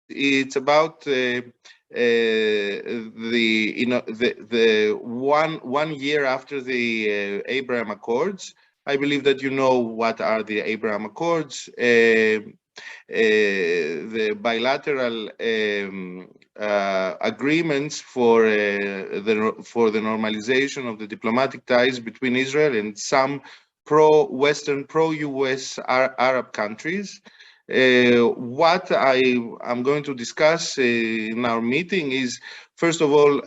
It's about the one year after the Abraham Accords. I believe that you know what are the Abraham Accords. The bilateral agreements for the normalization of the diplomatic ties between Israel and some pro-Western, pro-US Arab countries. What I'm going to discuss in our meeting is, first of all,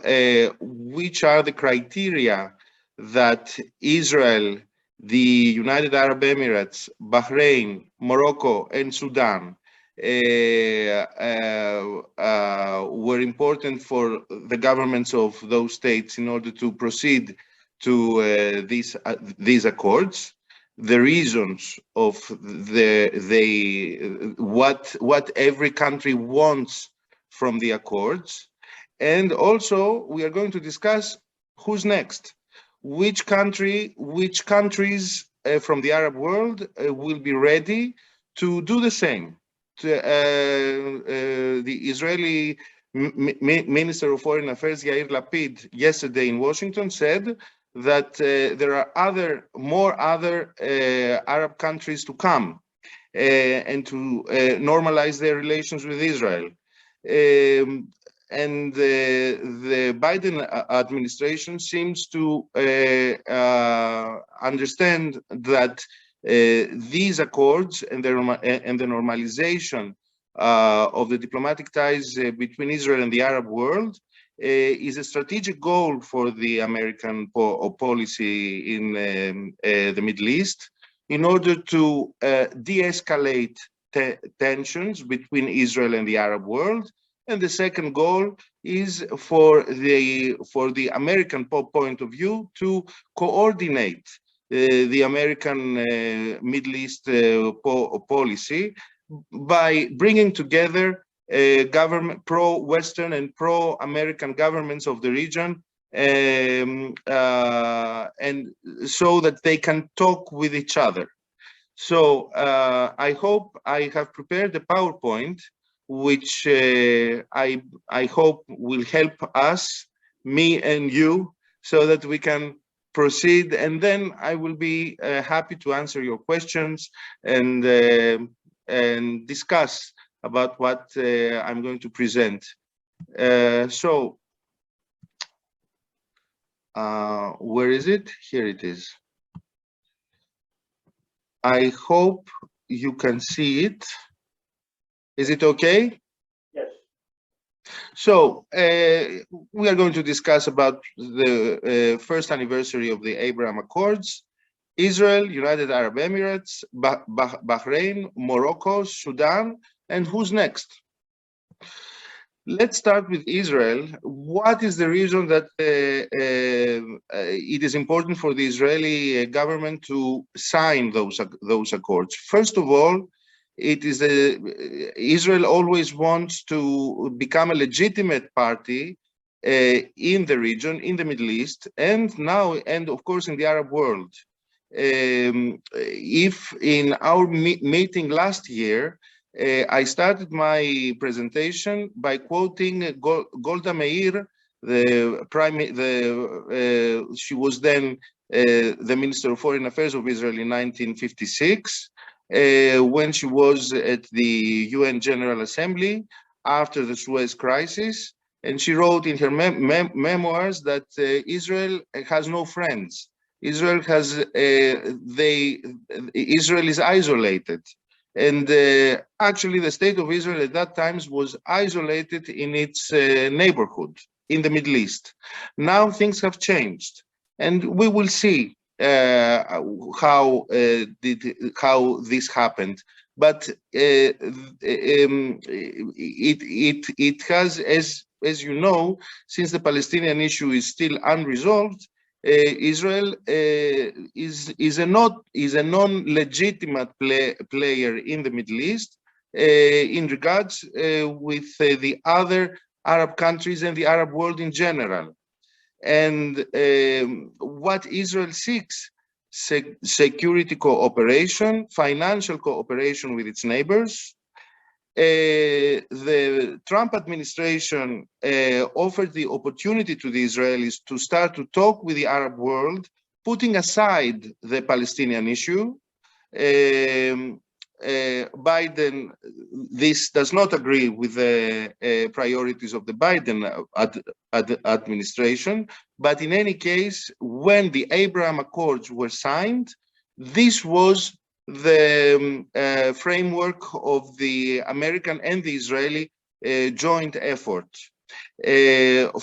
which are the criteria that Israel, the United Arab Emirates, Bahrain, Morocco, and Sudan were important for the governments of those states in order to proceed to these accords. The reasons of what every country wants from the accords, and also we are going to discuss who's next. Which countries from the Arab world will be ready to do the same? The Israeli Minister of Foreign Affairs, Yair Lapid, yesterday in Washington said that there are more other Arab countries to come and to normalize their relations with Israel. And the Biden administration seems to understand that these accords and the normalization of the diplomatic ties between Israel and the Arab world is a strategic goal for the American policy in the Middle East in order to de-escalate tensions between Israel and the Arab world. And the second goal is for the American point of view to coordinate the American Middle East policy by bringing together government, pro-Western and pro-American governments of the region, and so that they can talk with each other. So I hope I have prepared a PowerPoint, which I hope will help us, me and you, so that we can proceed. And then I will be happy to answer your questions and discuss about what I'm going to present. Where is it? Here it is. I hope you can see it. Is it okay? Yes. So we are going to discuss about the first anniversary of the Abraham Accords. Israel, United Arab Emirates, Bahrain, Morocco, Sudan, and who's next? Let's start with Israel. What is the reason that it is important for the Israeli government to sign those accords? First of all, it is Israel always wants to become a legitimate party in the region, in the Middle East, and now, and of course, in the Arab world. If in our meeting last year, I started my presentation by quoting Golda Meir, she was then the Minister of Foreign Affairs of Israel in 1956, when she was at the UN General Assembly after the Suez Crisis, and she wrote in her memoirs that Israel has no friends. Israel is isolated. And actually, the state of Israel at that time was isolated in its neighborhood in the Middle East. Now things have changed, and we will see how this happened. But it has, as you know, since the Palestinian issue is still unresolved, Israel is a non-legitimate player in the Middle East in regards with the other Arab countries and the Arab world in general. And what Israel seeks, security cooperation, financial cooperation with its neighbors, the Trump administration offered the opportunity to the Israelis to start to talk with the Arab world, putting aside the Palestinian issue. Biden, this does not agree with the priorities of the Biden administration, but in any case, when the Abraham Accords were signed, this was the framework of the American and the Israeli joint effort.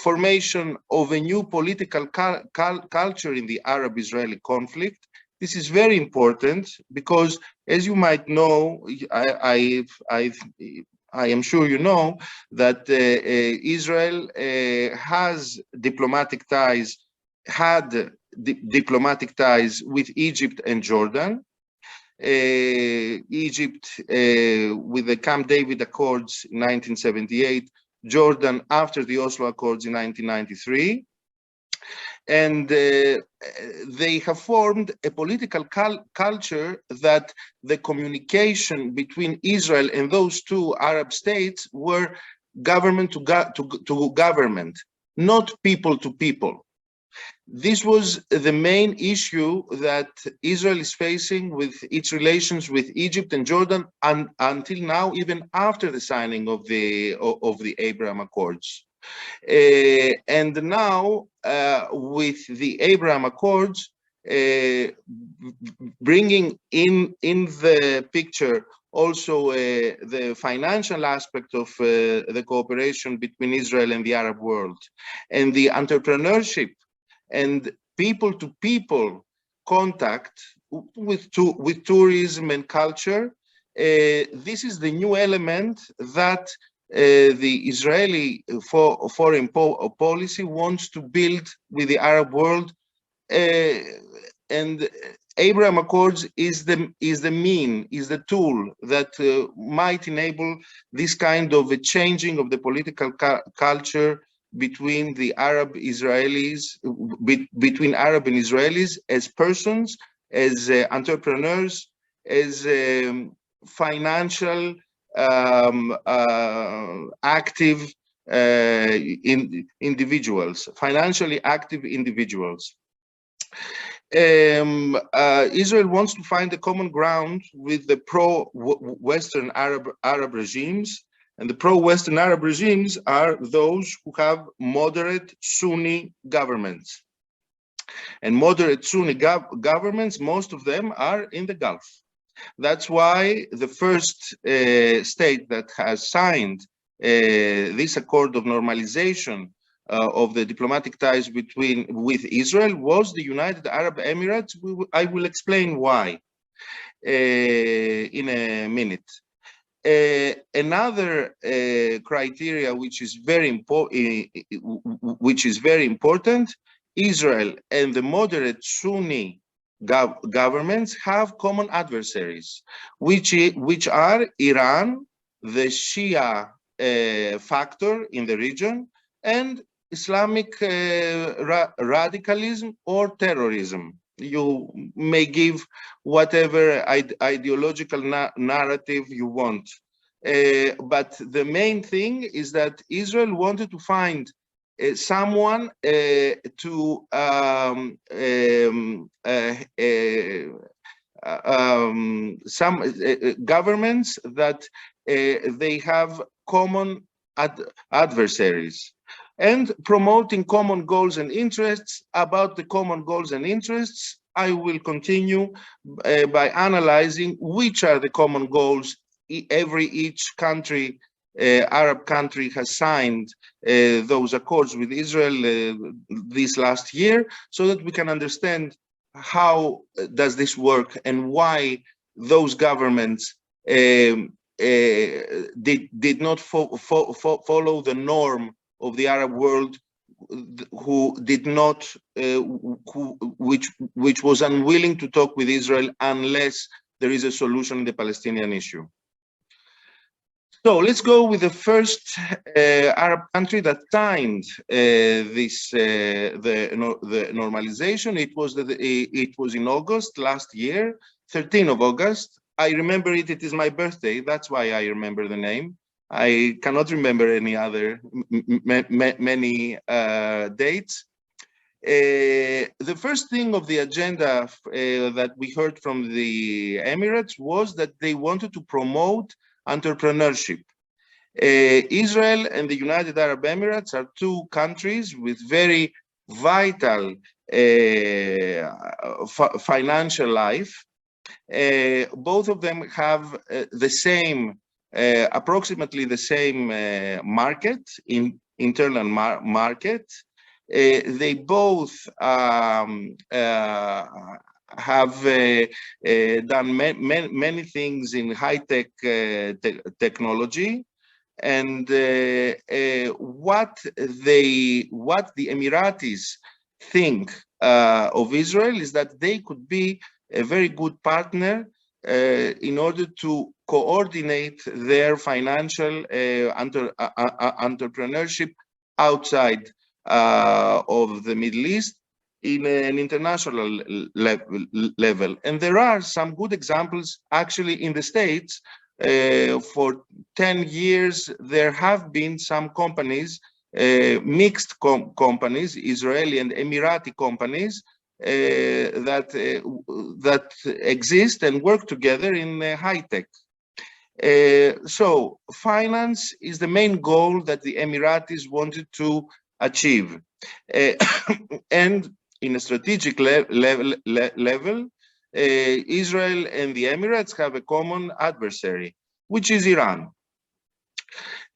Formation of a new political culture in the Arab-Israeli conflict. This is very important because, as you might know, I am sure you know that Israel has diplomatic ties, had diplomatic ties with Egypt and Jordan. Egypt with the Camp David Accords in 1978, Jordan after the Oslo Accords in 1993. And they have formed a political culture that the communication between Israel and those two Arab states were government to government, not people to people. This was the main issue that Israel is facing with its relations with Egypt and Jordan until now, even after the signing of the Abraham Accords. And now, with the Abraham Accords, bringing in the picture also the financial aspect of the cooperation between Israel and the Arab world, and the entrepreneurship and people-to-people contact with tourism and culture. This is the new element that the Israeli foreign policy wants to build with the Arab world, and Abraham Accords is the tool that might enable this kind of a changing of the political culture between the Arab-Israelis, between Arab and Israelis as persons, as entrepreneurs, as financial active individuals, financially active individuals. Israel wants to find a common ground with the pro-Western Arab regimes, and the pro-Western Arab regimes are those who have moderate Sunni governments. And moderate Sunni governments, most of them are in the Gulf. That's why the first state that has signed this accord of normalization of the diplomatic ties with Israel was the United Arab Emirates. I will explain why in a minute. Another criteria which is very important, Israel and the moderate Sunni governments have common adversaries, which are Iran, the Shia factor in the region, and Islamic radicalism or terrorism. You may give whatever ideological narrative you want. But the main thing is that Israel wanted to find someone some governments that they have common adversaries, and promoting common goals and interests. About the common goals and interests, I will continue by analyzing which are the common goals each country, Arab country, has signed those accords with Israel this last year, so that we can understand how does this work and why those governments did not follow the norm of the Arab world, who did not, which was unwilling to talk with Israel unless there is a solution in the Palestinian issue. So let's go with the first Arab country that signed the normalization. It was in August last year, 13th of August. I remember it. It is my birthday. That's why I remember the name. I cannot remember any other many dates. The first thing of the agenda that we heard from the Emirates was that they wanted to promote entrepreneurship. Israel and the United Arab Emirates are two countries with very vital financial life. Both of them have the same, approximately the same market, internal market. They both have done many things in high-tech technology. And what the Emiratis think of Israel is that they could be a very good partner in order to coordinate their financial entrepreneurship outside of the Middle East in an international level. And there are some good examples actually in the States. For 10 years, there have been some companies, mixed companies, Israeli and Emirati companies, that exist and work together in high tech. So finance is the main goal that the Emiratis wanted to achieve. And in a strategic level, Israel and the Emirates have a common adversary, which is Iran.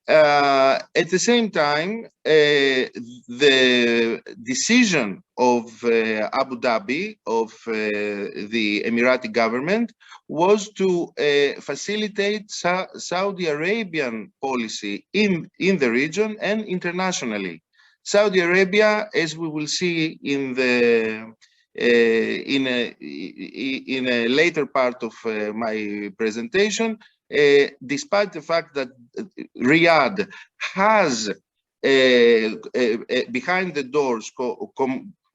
At the same time, the decision of Abu Dhabi, of the Emirati government, was to facilitate Saudi Arabian policy in the region and internationally. Saudi Arabia, as we will see in the in a later part of my presentation, despite the fact that Riyadh has behind the doors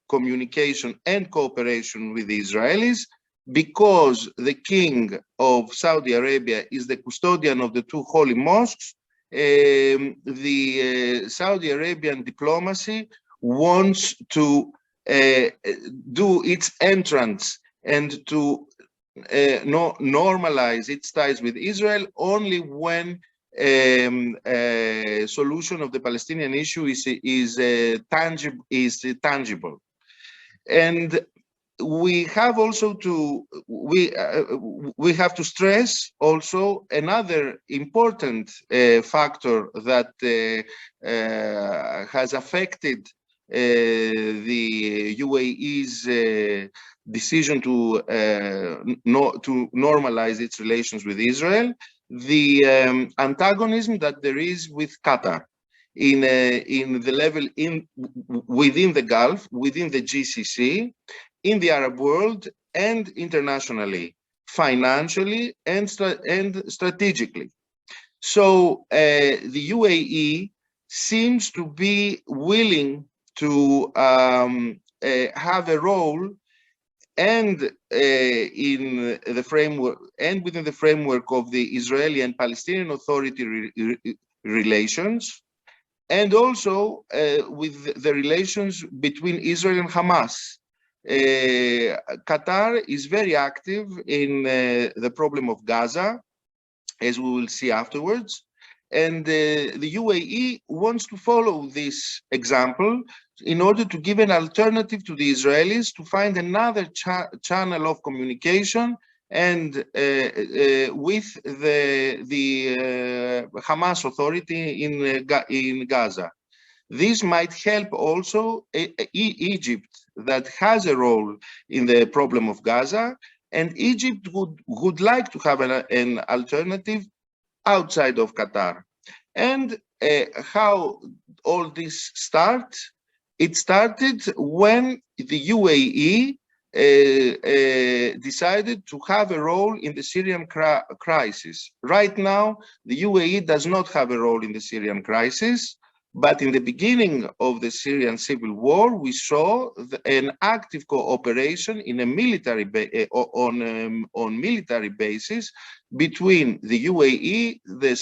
communication and cooperation with the Israelis, because the king of Saudi Arabia is the custodian of the two holy mosques, the Saudi Arabian diplomacy wants to do its entrance and to normalize its ties with Israel only when a solution of the Palestinian issue is tangible. And we have also to we have to stress also another important factor that has affected the UAE's decision to normalize its relations with Israel, the antagonism that there is with Qatar in the level within the Gulf, within the GCC, in the Arab world, and internationally, financially and strategically. So the UAE seems to be willing to have a role and in the framework and within the framework of the Israeli and Palestinian Authority relations, and also with the relations between Israel and Hamas. Qatar is very active in the problem of Gaza, as we will see afterwards. And the UAE wants to follow this example in order to give an alternative to the Israelis to find another channel of communication and with the Hamas Authority in Gaza. This might help also Egypt, that has a role in the problem of Gaza, and Egypt would like to have an alternative outside of Qatar. And how all this starts? It started when the UAE decided to have a role in the Syrian crisis. Right now, the UAE does not have a role in the Syrian crisis. But in the beginning of the Syrian civil war, we saw an active cooperation in a military on military basis between the UAE, the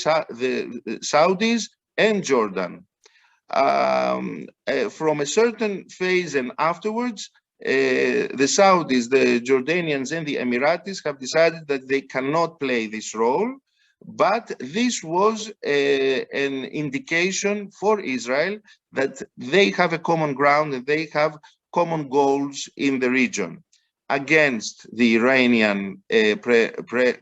Saudis, and Jordan. From a certain phase and afterwards, the Saudis, the Jordanians, and the Emiratis have decided that they cannot play this role. But this was an indication for Israel that they have a common ground and they have common goals in the region against the Iranian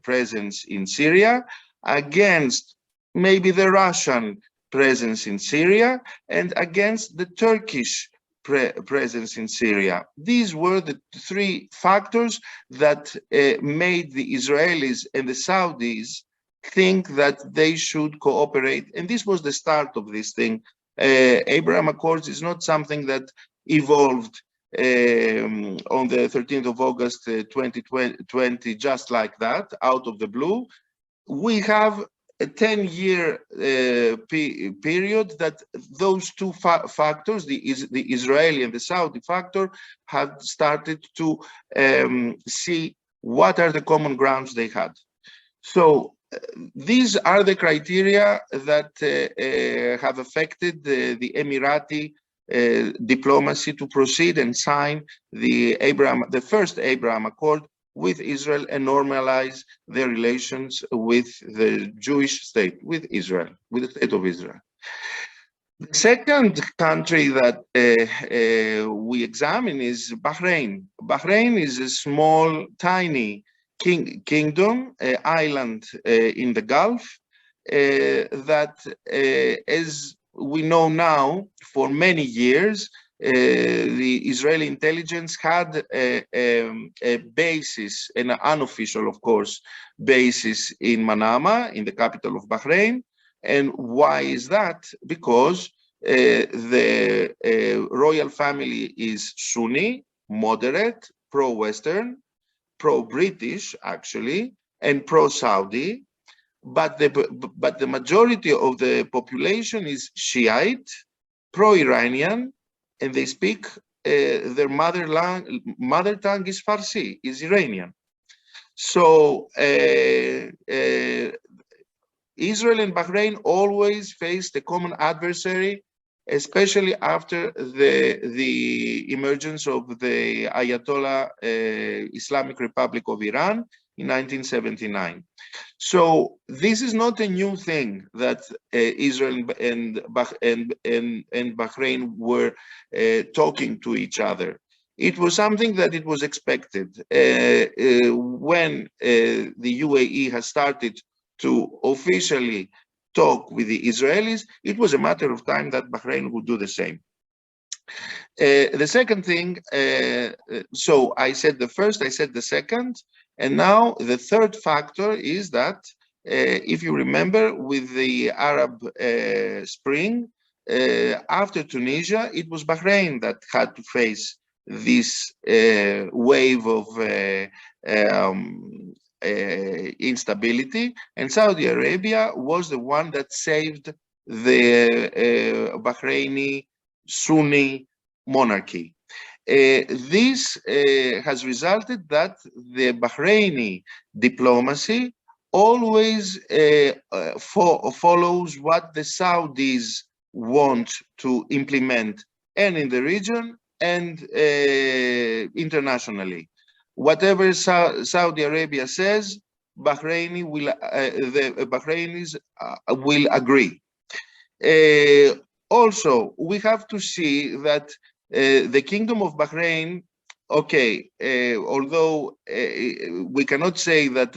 presence in Syria, against maybe the Russian presence in Syria, and against the Turkish presence in Syria. These were the three factors that made the Israelis and the Saudis think that they should cooperate. And this was the start of this thing. Abraham Accords is not something that evolved on the 13th of August 2020, just like that, out of the blue. We have a 10-year period that those two factors, the Israeli and the Saudi factor, have started to see what are the common grounds they had. So these are the criteria that have affected the Emirati diplomacy to proceed and sign the first Abraham Accord with Israel and normalize their relations with the Jewish state, with Israel, with the state of Israel. The second country that we examine is Bahrain. Bahrain is a small, tiny kingdom, island in the Gulf, that, as we know now, for many years, the Israeli intelligence had a basis, an unofficial, of course, basis in Manama, in the capital of Bahrain. And why is that? Because the royal family is Sunni, moderate, pro-Western, pro-British, actually, and pro-Saudi. But the majority of the population is Shiite, pro-Iranian, and they speak, their mother tongue is Farsi, is Iranian. So Israel and Bahrain always faced a common adversary, especially after the emergence of the Ayatollah Islamic Republic of Iran in 1979. So this is not a new thing that Israel and Bahrain were talking to each other. It was something that it was expected. When the UAE has started to officially talk with the Israelis, it was a matter of time that Bahrain would do the same. The second thing, so I said the first, I said the second, and now the third factor is that, if you remember, with the Arab Spring, after Tunisia, it was Bahrain that had to face this wave of instability, and Saudi Arabia was the one that saved the Bahraini Sunni monarchy. This has resulted that the Bahraini diplomacy always follows what the Saudis want to implement, and in the region and internationally. Whatever Saudi Arabia says, the Bahrainis will agree. Also, we have to see that the Kingdom of Bahrain, okay, although we cannot say that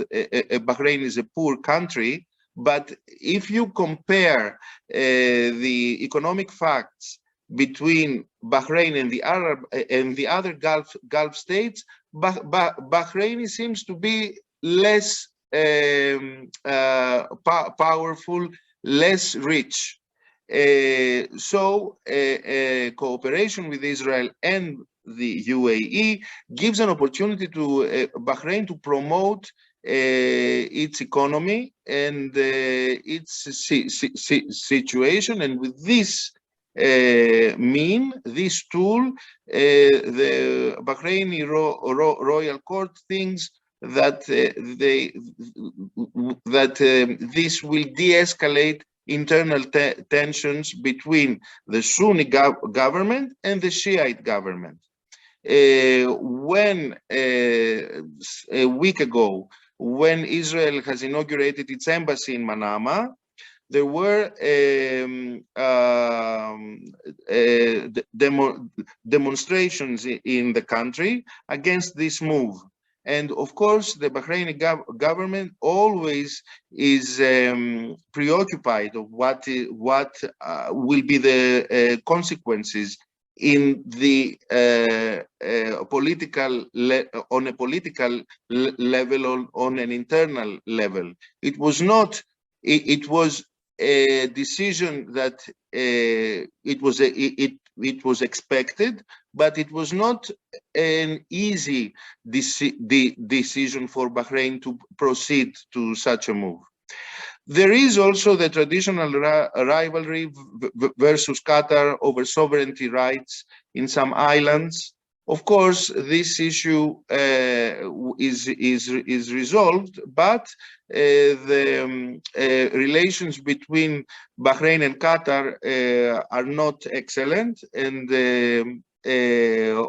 Bahrain is a poor country, but if you compare the economic facts between Bahrain and the other Gulf states, Bahrain seems to be less powerful, less rich. So cooperation with Israel and the UAE gives an opportunity to Bahrain to promote its economy and its situation. And with this mean, this tool, the Bahraini royal court thinks that this will de-escalate internal tensions between the Sunni government and the Shiite government. When a week ago, when Israel has inaugurated its embassy in Manama, there were demonstrations in the country against this move. And of course, the Bahraini government always is preoccupied of what will be the consequences in the political on a political level, on an internal level. It was not. It was a decision that it was expected, but it was not an easy decision for Bahrain to proceed to such a move. There is also the traditional rivalry versus Qatar over sovereignty rights in some islands. Of course, this issue is resolved, but the relations between Bahrain and Qatar are not excellent, and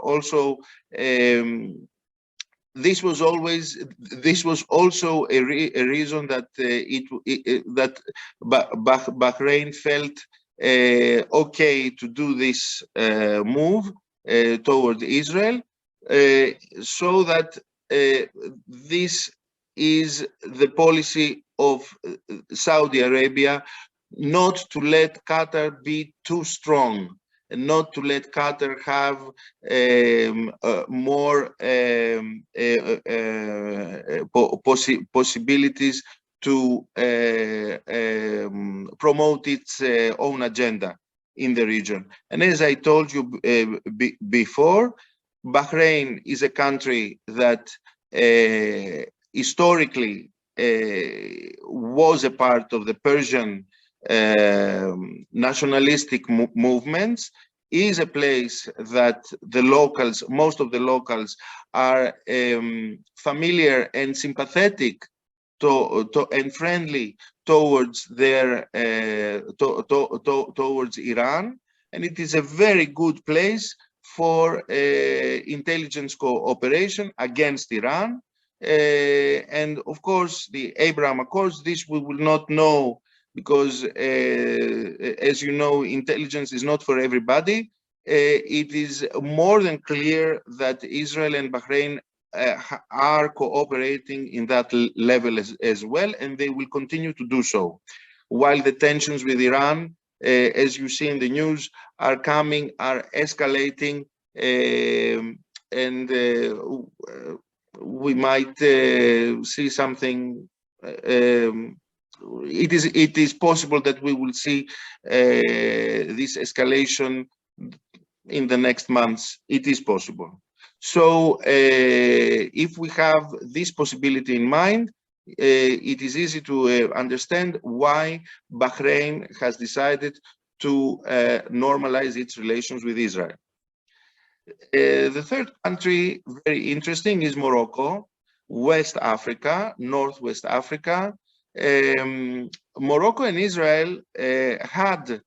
also this was also a reason that that Bahrain felt okay to do this move toward Israel, so that this is the policy of Saudi Arabia, not to let Qatar be too strong, and not to let Qatar have more possibilities to promote its own agenda in the region. And as I told you before, Bahrain is a country that historically was a part of the Persian nationalistic movements, is a place that the locals, most of the locals, are familiar and sympathetic and friendly towards their towards Iran, and it is a very good place for intelligence cooperation against Iran. And of course, the Abraham Accords, this we will not know, because as you know, intelligence is not for everybody. It is more than clear that Israel and Bahrain are cooperating in that level as well, and they will continue to do so. While the tensions with Iran, as you see in the news, are escalating, and we might see something. It is possible that we will see this escalation in the next months. It is possible. So if we have this possibility in mind, it is easy to understand why Bahrain has decided to normalize its relations with Israel. The third country, very interesting, is Morocco, West Africa, Northwest Africa. Morocco and Israel had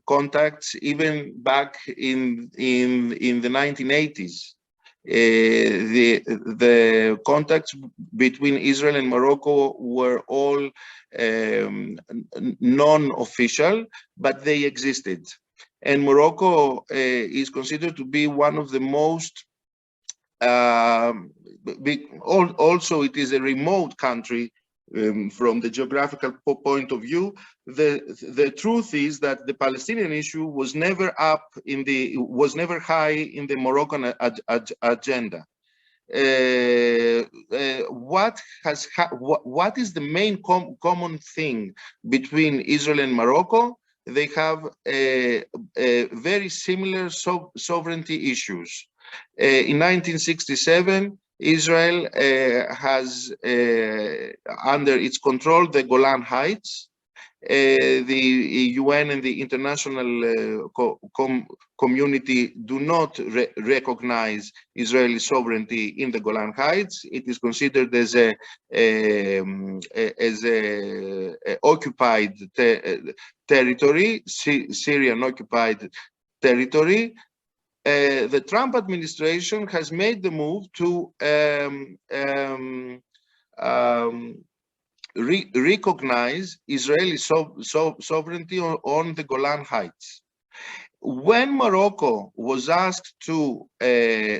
contacts even back in the 1980s. The contacts between Israel and Morocco were all non-official, but they existed. And Morocco is considered to be one of the most also, it is a remote country from the geographical point of view. The truth is that the Palestinian issue was never high in the Moroccan agenda. What is the main common thing between Israel and Morocco? They have very similar sovereignty issues. In 1967, Israel has under its control the Golan Heights, The UN and the international community do not recognize Israeli sovereignty in the Golan Heights. It is considered as a occupied territory, Syrian occupied territory. The Trump administration has made the move to recognize Israeli sovereignty on the Golan Heights. When Morocco was asked to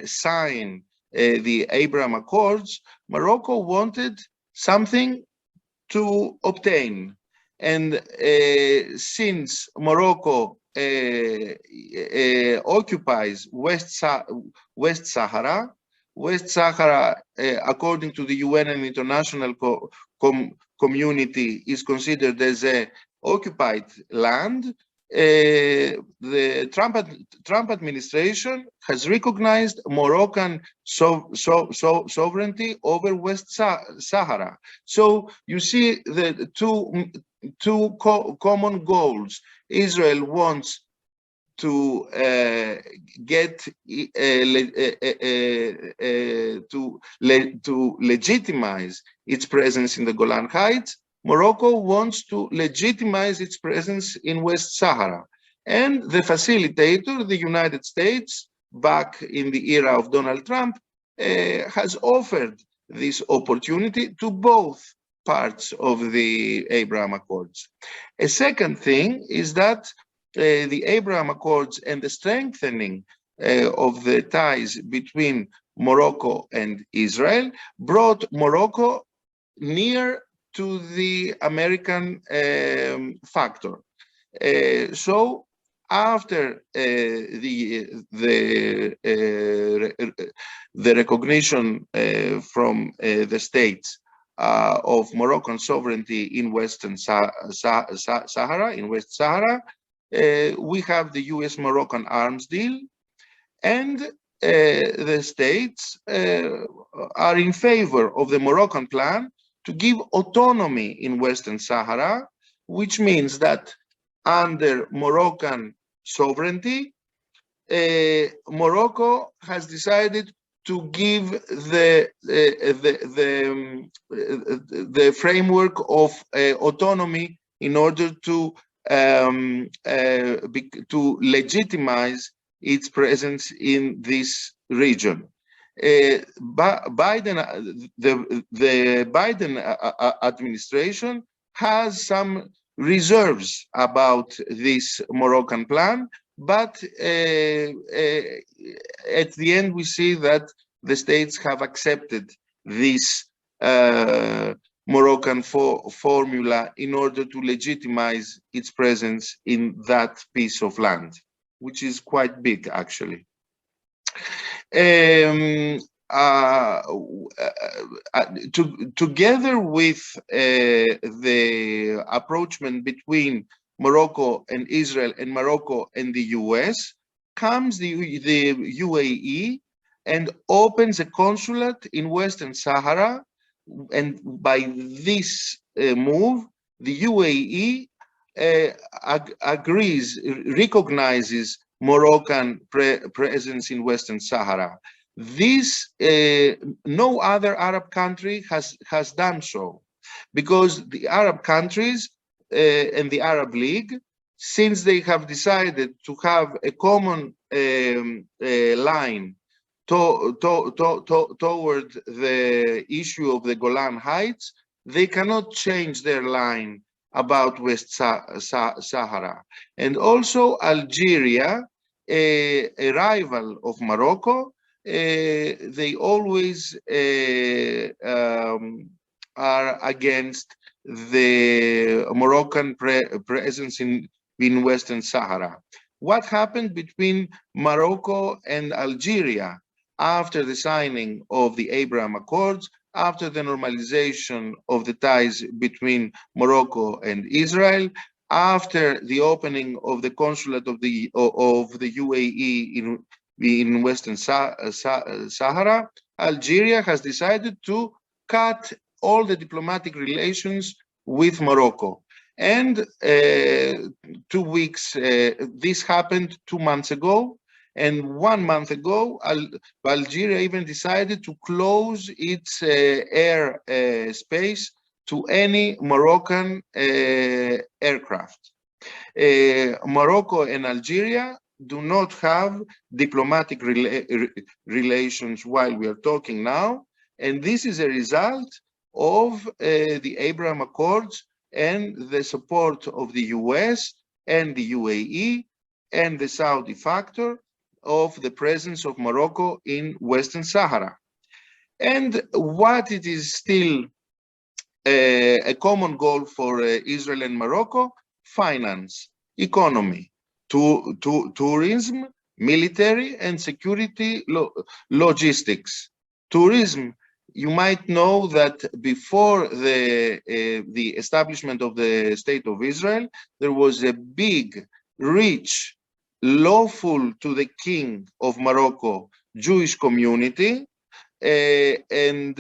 sign the Abraham Accords, Morocco wanted something to obtain. And since Morocco occupies West Sahara, according to the UN and international community, is considered as a occupied land. The Trump administration has recognized Moroccan sovereignty over West Sahara. So you see the two common goals. Israel wants to to legitimize its presence in the Golan Heights. Morocco wants to legitimize its presence in West Sahara. And the facilitator, the United States, back in the era of Donald Trump, has offered this opportunity to both parts of the Abraham Accords. A second thing is that the Abraham Accords and the strengthening of the ties between Morocco and Israel brought Morocco near to the American factor. So after the recognition from the states of Moroccan sovereignty in Western Sahara, in West Sahara, we have the US-Moroccan arms deal, and the states are in favor of the Moroccan plan to give autonomy in Western Sahara, which means that under Moroccan sovereignty, Morocco has decided to give the framework of autonomy in order to legitimize its presence in this region. The Biden administration has some reserves about this Moroccan plan, but at the end we see that the states have accepted this Moroccan formula in order to legitimize its presence in that piece of land, which is quite big, actually. Together with the approachment between Morocco and Israel and Morocco and the US, comes the UAE and opens a consulate in Western Sahara. And by this move, the UAE recognizes Moroccan presence in Western Sahara. This, no other Arab country has done so, because the Arab countries and the Arab League, since they have decided to have a common line toward the issue of the Golan Heights, they cannot change their line about West Sahara. And also Algeria, a rival of Morocco, they always are against the Moroccan presence in Western Sahara. What happened between Morocco and Algeria after the signing of the Abraham Accords, after the normalization of the ties between Morocco and Israel, after the opening of the consulate of the UAE in Western Sahara, Algeria has decided to cut all the diplomatic relations with Morocco. And 2 weeks, this happened 2 months ago. And 1 month ago, Algeria even decided to close its air space to any Moroccan aircraft. Morocco and Algeria do not have diplomatic relations while we are talking now. And this is a result of the Abraham Accords and the support of the US and the UAE and the Saudi factor of the presence of Morocco in Western Sahara. And what it is still a common goal for Israel and Morocco: finance, economy, tourism, military and security logistics. Tourism, you might know that before the establishment of the State of Israel, there was a big, rich, lawful to the king of Morocco Jewish community, and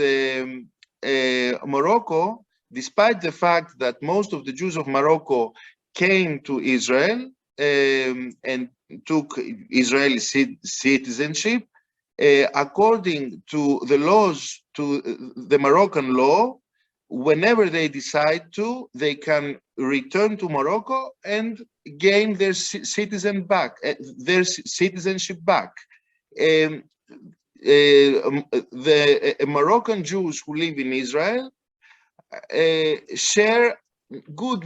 Morocco, despite the fact that most of the Jews of Morocco came to Israel and took Israeli citizenship, according to the laws, to the Moroccan law, whenever they decide to, they can return to Morocco and gain their citizenship back. The Moroccan Jews who live in Israel share good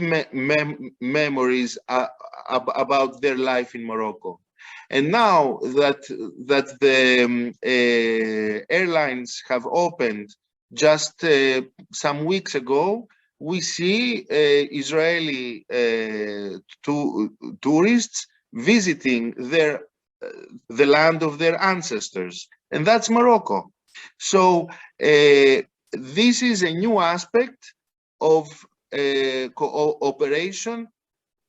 memories about their life in Morocco. And now that the airlines have opened just some weeks ago, we see Israeli tourists visiting the land of their ancestors, and that's Morocco. So this is a new aspect of cooperation,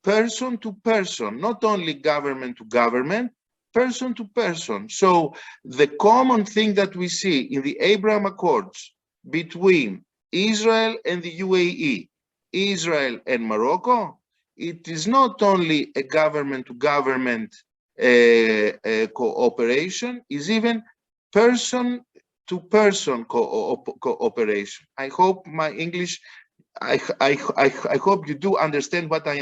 person to person, not only government to government, person to person. So the common thing that we see in the Abraham Accords between Israel and the UAE, Israel and Morocco, it is not only a government to government cooperation, is even person to person cooperation. I hope my English, I hope you do understand what I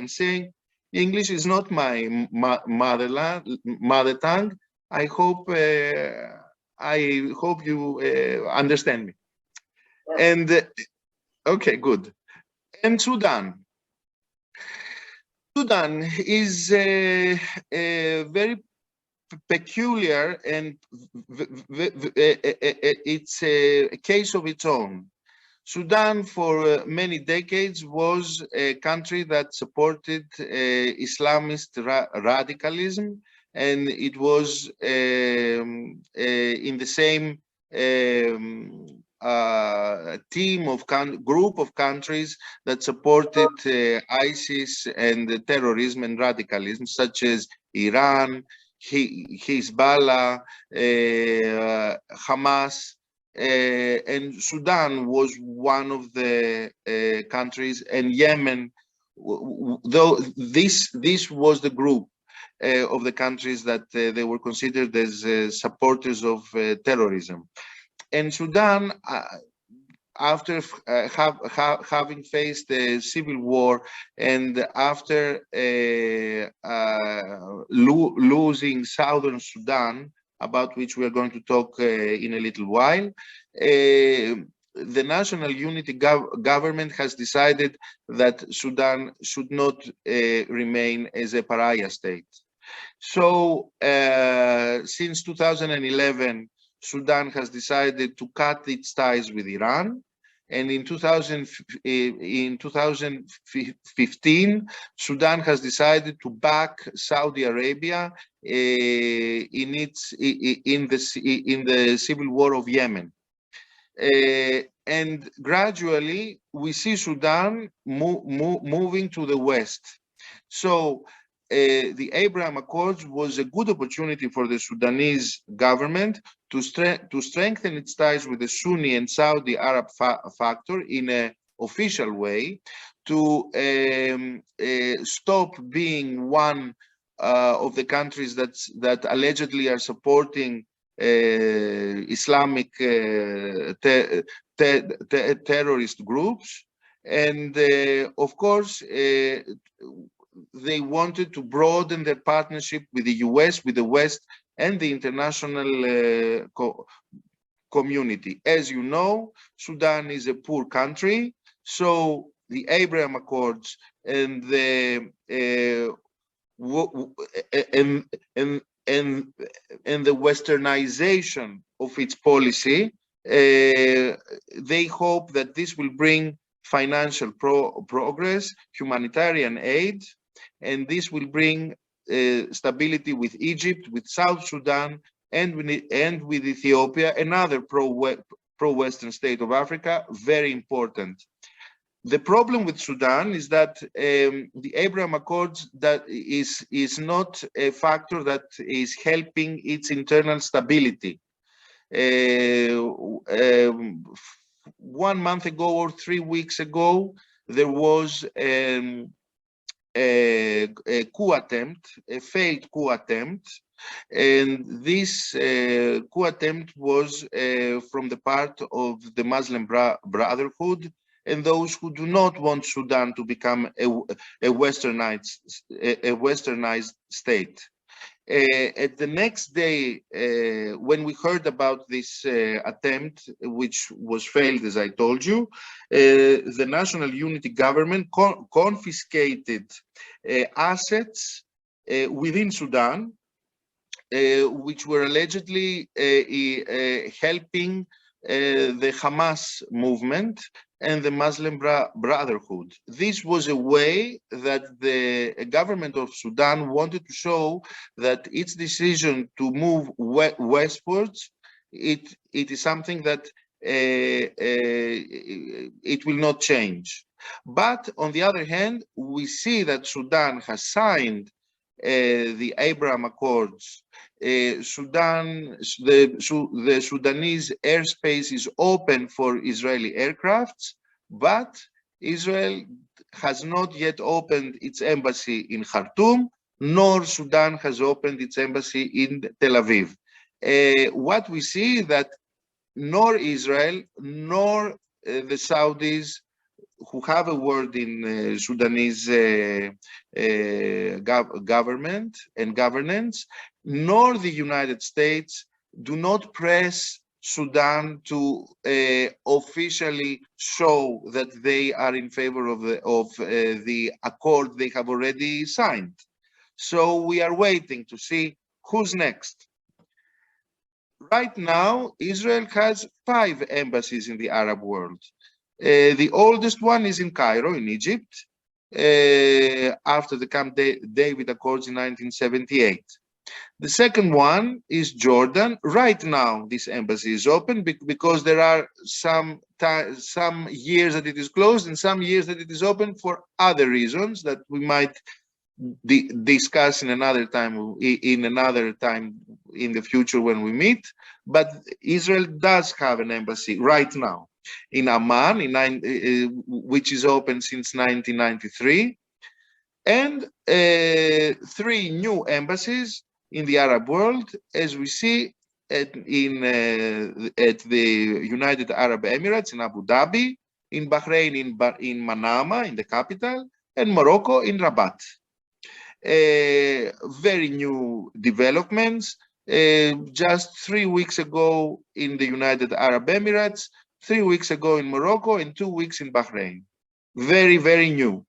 am saying. English is not my mother tongue. I hope you understand me. And okay, good. And Sudan. Sudan is a very peculiar, and it's a case of its own. Sudan for many decades was a country that supported Islamist radicalism, and it was in the same team of group of countries that supported ISIS and terrorism and radicalism, such as Iran, Hezbollah, Hamas, and Sudan was one of the countries, and Yemen, though this was the group of the countries that they were considered as supporters of terrorism. And Sudan, after having faced a civil war, and after losing southern Sudan, about which we are going to talk in a little while, the National Unity Government has decided that Sudan should not remain as a pariah state. So since 2011, Sudan has decided to cut its ties with Iran. And in 2015, Sudan has decided to back Saudi Arabia in the civil war of Yemen. And gradually, we see Sudan moving to the west. So the Abraham Accords was a good opportunity for the Sudanese government to strengthen its ties with the Sunni and Saudi Arab factor in a official way, to stop being one of the countries that allegedly are supporting Islamic terrorist groups. And of course, they wanted to broaden their partnership with the US, with the West, and the international community. As you know, Sudan is a poor country, so the Abraham Accords and the and the westernization of its policy, they hope that this will bring financial progress, humanitarian aid, and this will bring stability with Egypt, with South Sudan, and with Ethiopia, another pro-Western state of Africa, very important. The problem with Sudan is that the Abraham Accords is not a factor that is helping its internal stability. 1 month ago or 3 weeks ago, there was a coup attempt, a failed coup attempt, and this coup attempt was from the part of the Muslim Brotherhood and those who do not want Sudan to become a westernized state. At the next day, when we heard about this attempt, which was failed, as I told you, the National Unity Government confiscated assets within Sudan, which were allegedly helping the Hamas movement and the Muslim Brotherhood. This was a way that the government of Sudan wanted to show that its decision to move westwards, it is something that it will not change. But on the other hand, we see that Sudan has signed the Abraham Accords. The Sudanese airspace is open for Israeli aircrafts, but Israel has not yet opened its embassy in Khartoum, nor Sudan has opened its embassy in Tel Aviv. What we see is that nor Israel nor the Saudis, who have a word in Sudanese government and governance, nor the United States do not press Sudan to officially show that they are in favor of the accord they have already signed. So we are waiting to see who's next. Right now, Israel has 5 embassies in the Arab world. The oldest one is in Cairo, in Egypt, after the Camp David Accords in 1978. The second one is Jordan. Right now, this embassy is open because there are some years that it is closed and some years that it is open for other reasons that we might discuss in another time in the future when we meet. But Israel does have an embassy right now in Amman, which is open since 1993, and 3 new embassies in the Arab world, as we see at the United Arab Emirates in Abu Dhabi, in Bahrain in Manama, in the capital, and Morocco in Rabat. Very new developments. Just 3 weeks ago in the United Arab Emirates, 3 weeks ago in Morocco, and 2 weeks in Bahrain. Very, very new.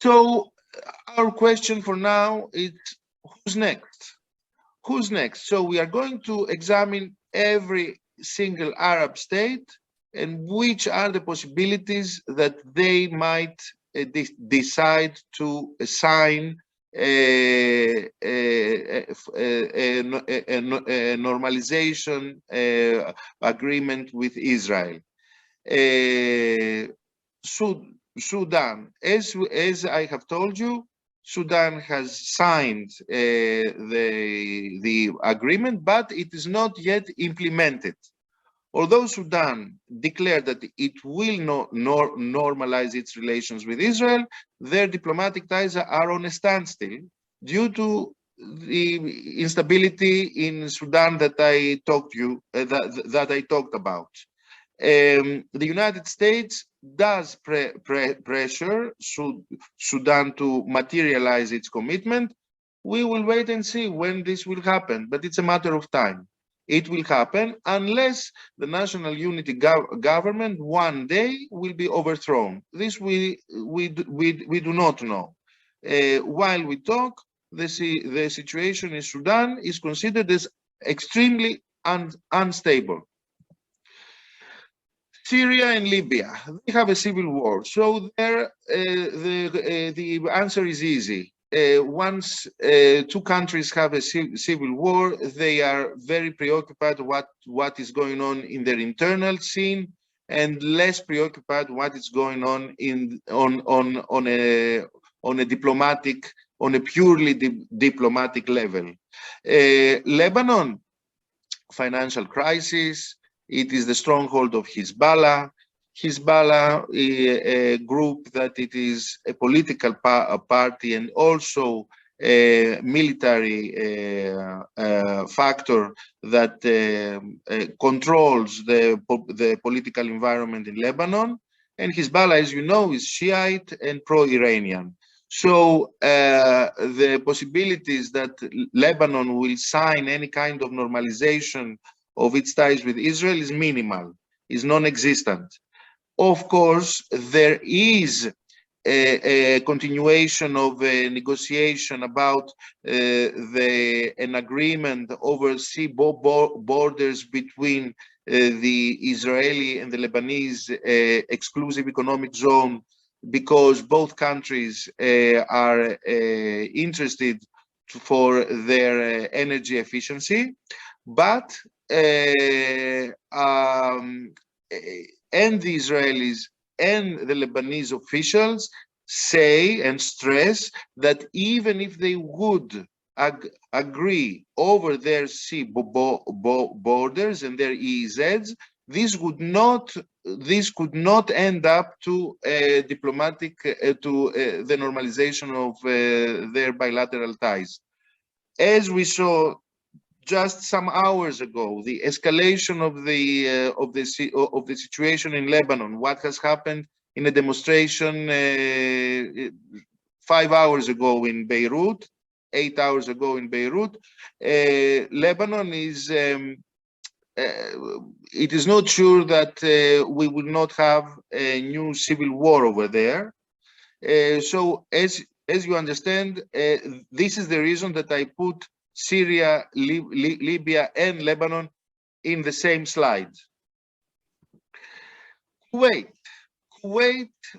So our question for now is, who's next? Who's next? So we are going to examine every single Arab state and which are the possibilities that they might decide to sign a normalization agreement with Israel. Sudan, as I have told you, Sudan has signed the agreement, but it is not yet implemented. Although Sudan declared that it will not normalize its relations with Israel, their diplomatic ties are on a standstill due to the instability in Sudan that I talked about. The United States does pressure Sudan to materialize its commitment. We will wait and see when this will happen, but it's a matter of time. It will happen unless the National Unity Government one day will be overthrown. This we do not know. While we talk, the situation in Sudan is considered as extremely unstable. Syria and Libya, they have a civil war. So there, the answer is easy. Once two countries have a civil war, they are very preoccupied what is going on in their internal scene, and less preoccupied what is going on on a purely diplomatic level. Lebanon, financial crisis. It is the stronghold of Hezbollah. Hezbollah, a group that it is a political party and also a military factor that controls the political environment in Lebanon. And Hezbollah, as you know, is Shiite and pro-Iranian. So the possibilities that Lebanon will sign any kind of normalization of its ties with Israel is minimal, is non-existent. Of course, there is a continuation of a negotiation about an agreement over sea borders between the Israeli and the Lebanese exclusive economic zone, because both countries are interested for their energy efficiency. But and the Israelis and the Lebanese officials say and stress that even if they would agree over their sea borders and their EEZs, this could not end up to diplomatic the normalization of their bilateral ties. As we saw just some hours ago, the escalation of the situation in Lebanon, what has happened in a demonstration 5 hours ago in Beirut, 8 hours ago in Beirut, Lebanon is it is not sure that we will not have a new civil war over there. So as you understand, this is the reason that I put Syria, Libya, and Lebanon in the same slide. Kuwait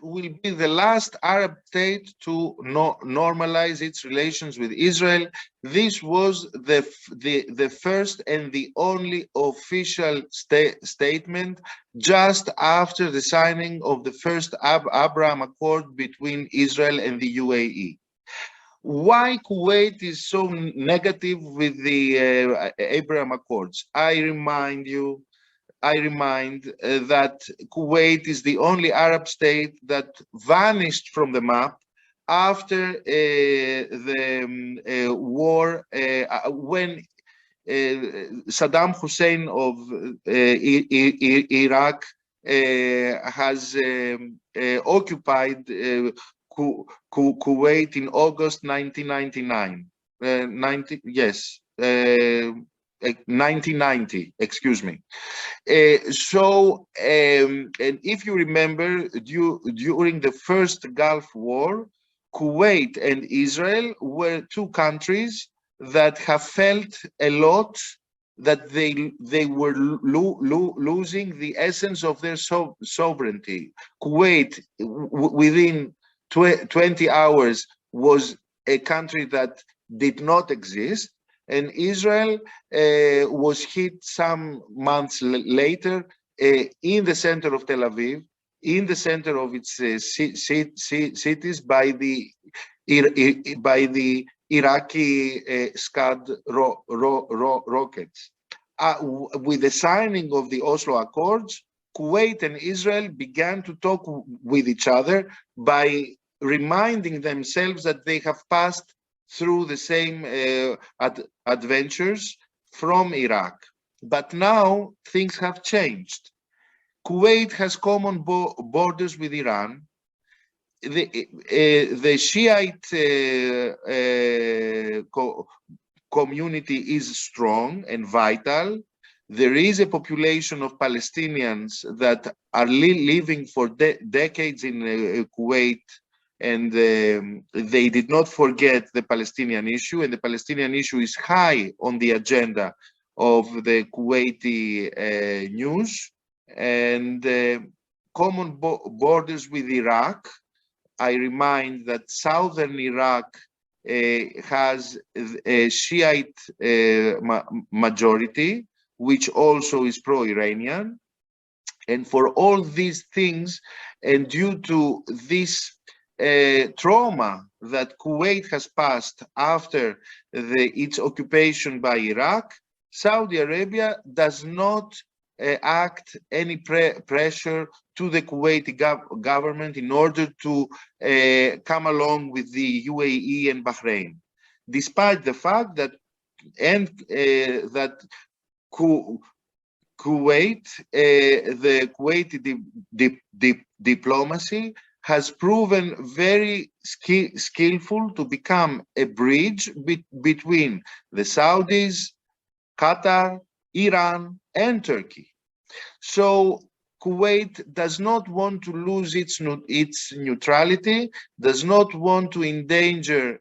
will be the last Arab state to normalize its relations with Israel. This was the first and the only official statement just after the signing of the first Abraham Accord between Israel and the UAE. Why Kuwait is so negative with the Abraham Accords? I remind that Kuwait is the only Arab state that vanished from the map after the war, when Saddam Hussein of Iraq has occupied Kuwait in August 1999. 1990, excuse me. And if you remember, during the first Gulf War, Kuwait and Israel were two countries that have felt a lot that they were losing the essence of their sovereignty. Kuwait, within 20 hours, was a country that did not exist, and Israel was hit some months later in the center of Tel Aviv, in the center of its cities by the Iraqi Scud rockets. with the signing of the Oslo Accords, Kuwait and Israel began to talk with each other by reminding themselves that they have passed through the same adventures from Iraq. But now things have changed. Kuwait has common borders with Iran. The Shiite community is strong and vital. There is a population of Palestinians that are living for decades in Kuwait, and they did not forget the Palestinian issue, and the Palestinian issue is high on the agenda of the Kuwaiti news. And common borders with Iraq. I remind that southern Iraq has a Shiite majority, which also is pro-Iranian. And for all these things, and due to this trauma that Kuwait has passed after its occupation by Iraq, Saudi Arabia does not act any pressure to the Kuwaiti government in order to come along with the UAE and Bahrain, despite the fact that Kuwait, the Kuwaiti diplomacy has proven very skillful to become a bridge between the Saudis, Qatar, Iran, and Turkey. So Kuwait does not want to lose its neutrality, does not want to endanger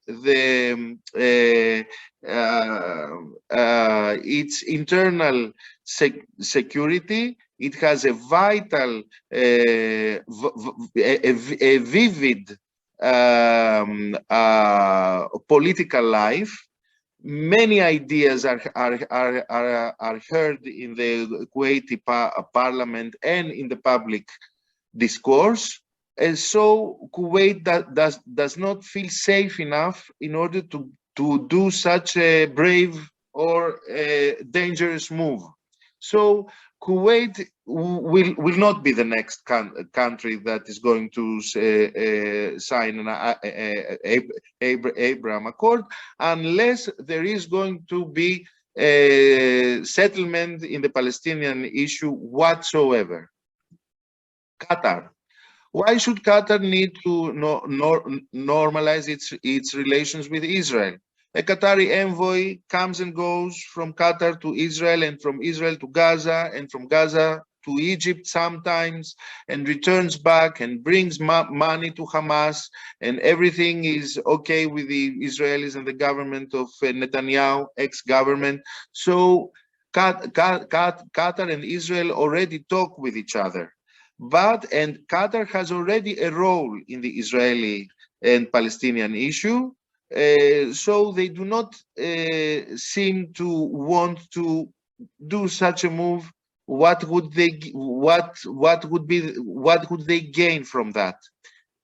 its internal security. It has a vital, a vivid political life. Many ideas are heard in the Kuwaiti parliament and in the public discourse. And so Kuwait does not feel safe enough in order to do such a brave or dangerous move. So Kuwait will not be the next country that is going to sign an Abraham Accord unless there is going to be a settlement in the Palestinian issue whatsoever. Qatar. Why should Qatar need to normalize its relations with Israel? A Qatari envoy comes and goes from Qatar to Israel and from Israel to Gaza and from Gaza to Egypt sometimes and returns back and brings money to Hamas, and everything is okay with the Israelis and the government of Netanyahu, ex-government. So Qatar and Israel already talk with each other. And Qatar has already a role in the Israeli and Palestinian issue. So they do not seem to want to do such a move. What would they gain from that?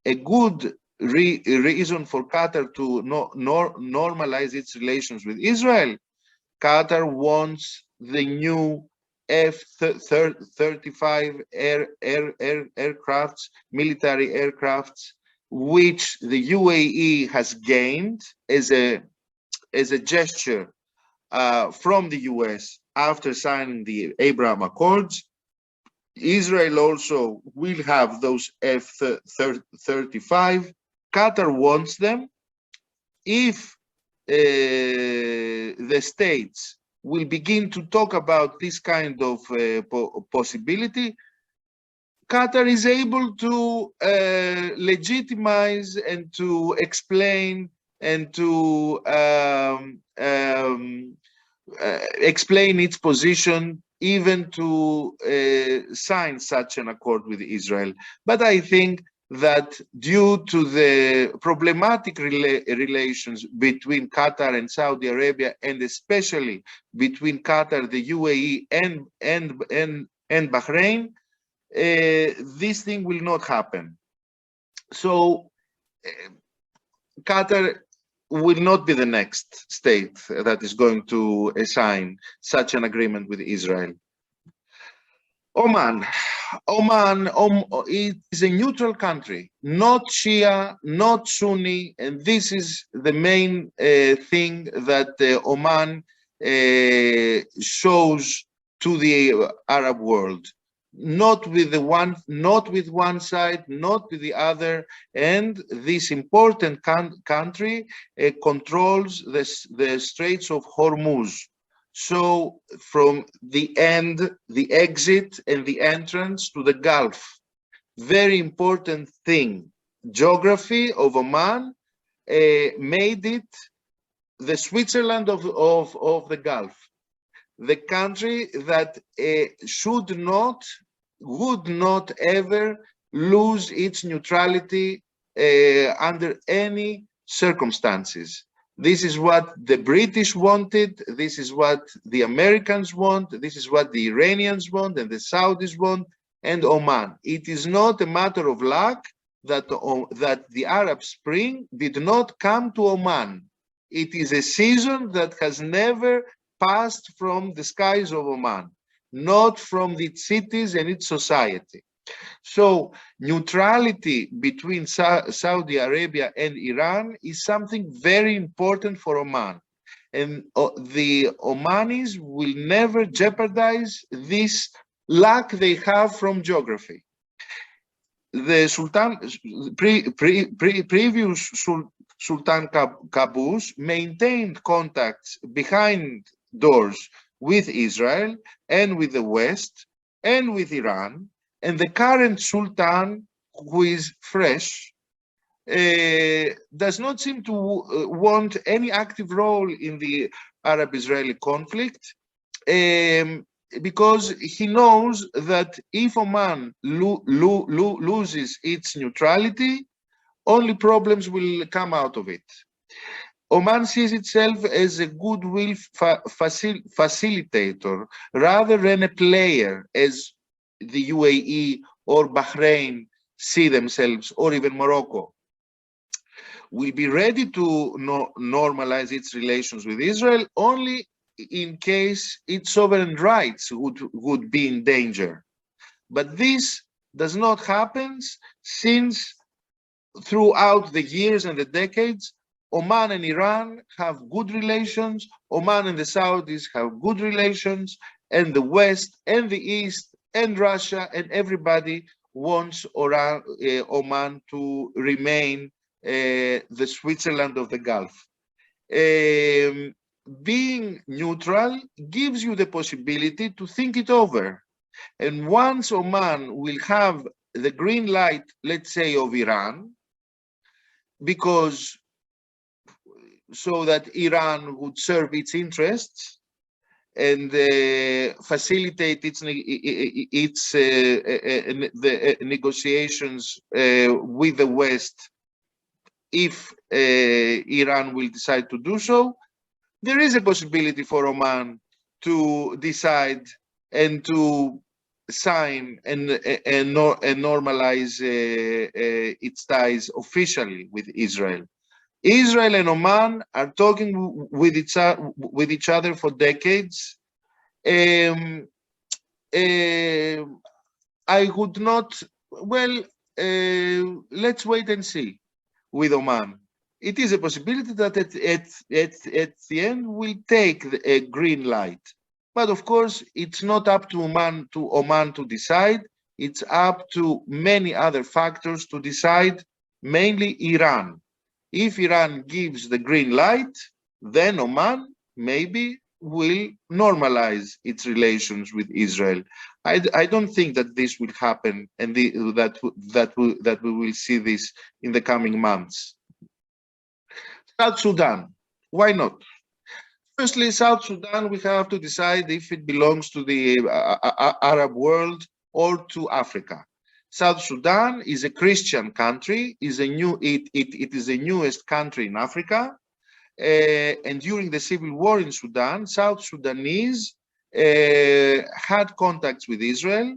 A good reason for Qatar to normalize its relations with Israel. Qatar wants the new F-35 aircrafts, military aircrafts, which the UAE has gained as a gesture from the US after signing the Abraham Accords. Israel also will have those F-35. Qatar wants them. If the states will begin to talk about this kind of possibility, Qatar is able to legitimize and to explain and to explain its position, even to sign such an accord with Israel. But I think that due to the problematic relations between Qatar and Saudi Arabia, and especially between Qatar, the UAE, and Bahrain, this thing will not happen. So Qatar will not be the next state that is going to sign such an agreement with Israel. Oman. It is a neutral country, not Shia, not Sunni, and this is the main thing that Oman shows to the Arab world. Not with one side, not with the other, and this important country controls the Straits of Hormuz. So from the end, the exit and the entrance to the Gulf, very important thing. Geography of Oman made it the Switzerland of the Gulf, the country that would not ever lose its neutrality under any circumstances. This is what the British wanted, this is what the Americans want, this is what the Iranians want and the Saudis want, and Oman. It is not a matter of luck that the Arab Spring did not come to Oman. It is a season that has never passed from the skies of Oman, not from its cities and its society. So neutrality between Saudi Arabia and Iran is something very important for Oman. And the Omanis will never jeopardize this lack they have from geography. The previous Sultan Qaboos maintained contacts behind doors with Israel and with the West and with Iran. And the current Sultan, who is fresh, does not seem to want any active role in the Arab-Israeli conflict, because he knows that if Oman loses its neutrality, only problems will come out of it. Oman sees itself as a goodwill facilitator rather than a player, as the UAE or Bahrain see themselves, or even Morocco. Will be ready to normalize its relations with Israel only in case its sovereign rights would be in danger. But this does not happen, since throughout the years and the decades, Oman and Iran have good relations, Oman and the Saudis have good relations, and the West and the East and Russia and everybody wants Oman to remain the Switzerland of the Gulf. Being neutral gives you the possibility to think it over. And once Oman will have the green light, let's say, of Iran, because so that Iran would serve its interests and facilitate the negotiations with the West, if Iran will decide to do so, there is a possibility for Oman to decide and to sign and normalize its ties officially with Israel. Israel and Oman are talking with each other for decades. I would not, well, let's wait and see with Oman. It is a possibility that at the end we'll take a green light. But of course, it's not up to Oman to decide. It's up to many other factors to decide, mainly Iran. If Iran gives the green light, then Oman maybe will normalize its relations with Israel. I don't think that this will happen, and that we will see this in the coming months. South Sudan, why not? Firstly, South Sudan, we have to decide if it belongs to the Arab world or to Africa. South Sudan is a Christian country, it is the newest country in Africa, and during the civil war in Sudan, South Sudanese had contacts with Israel,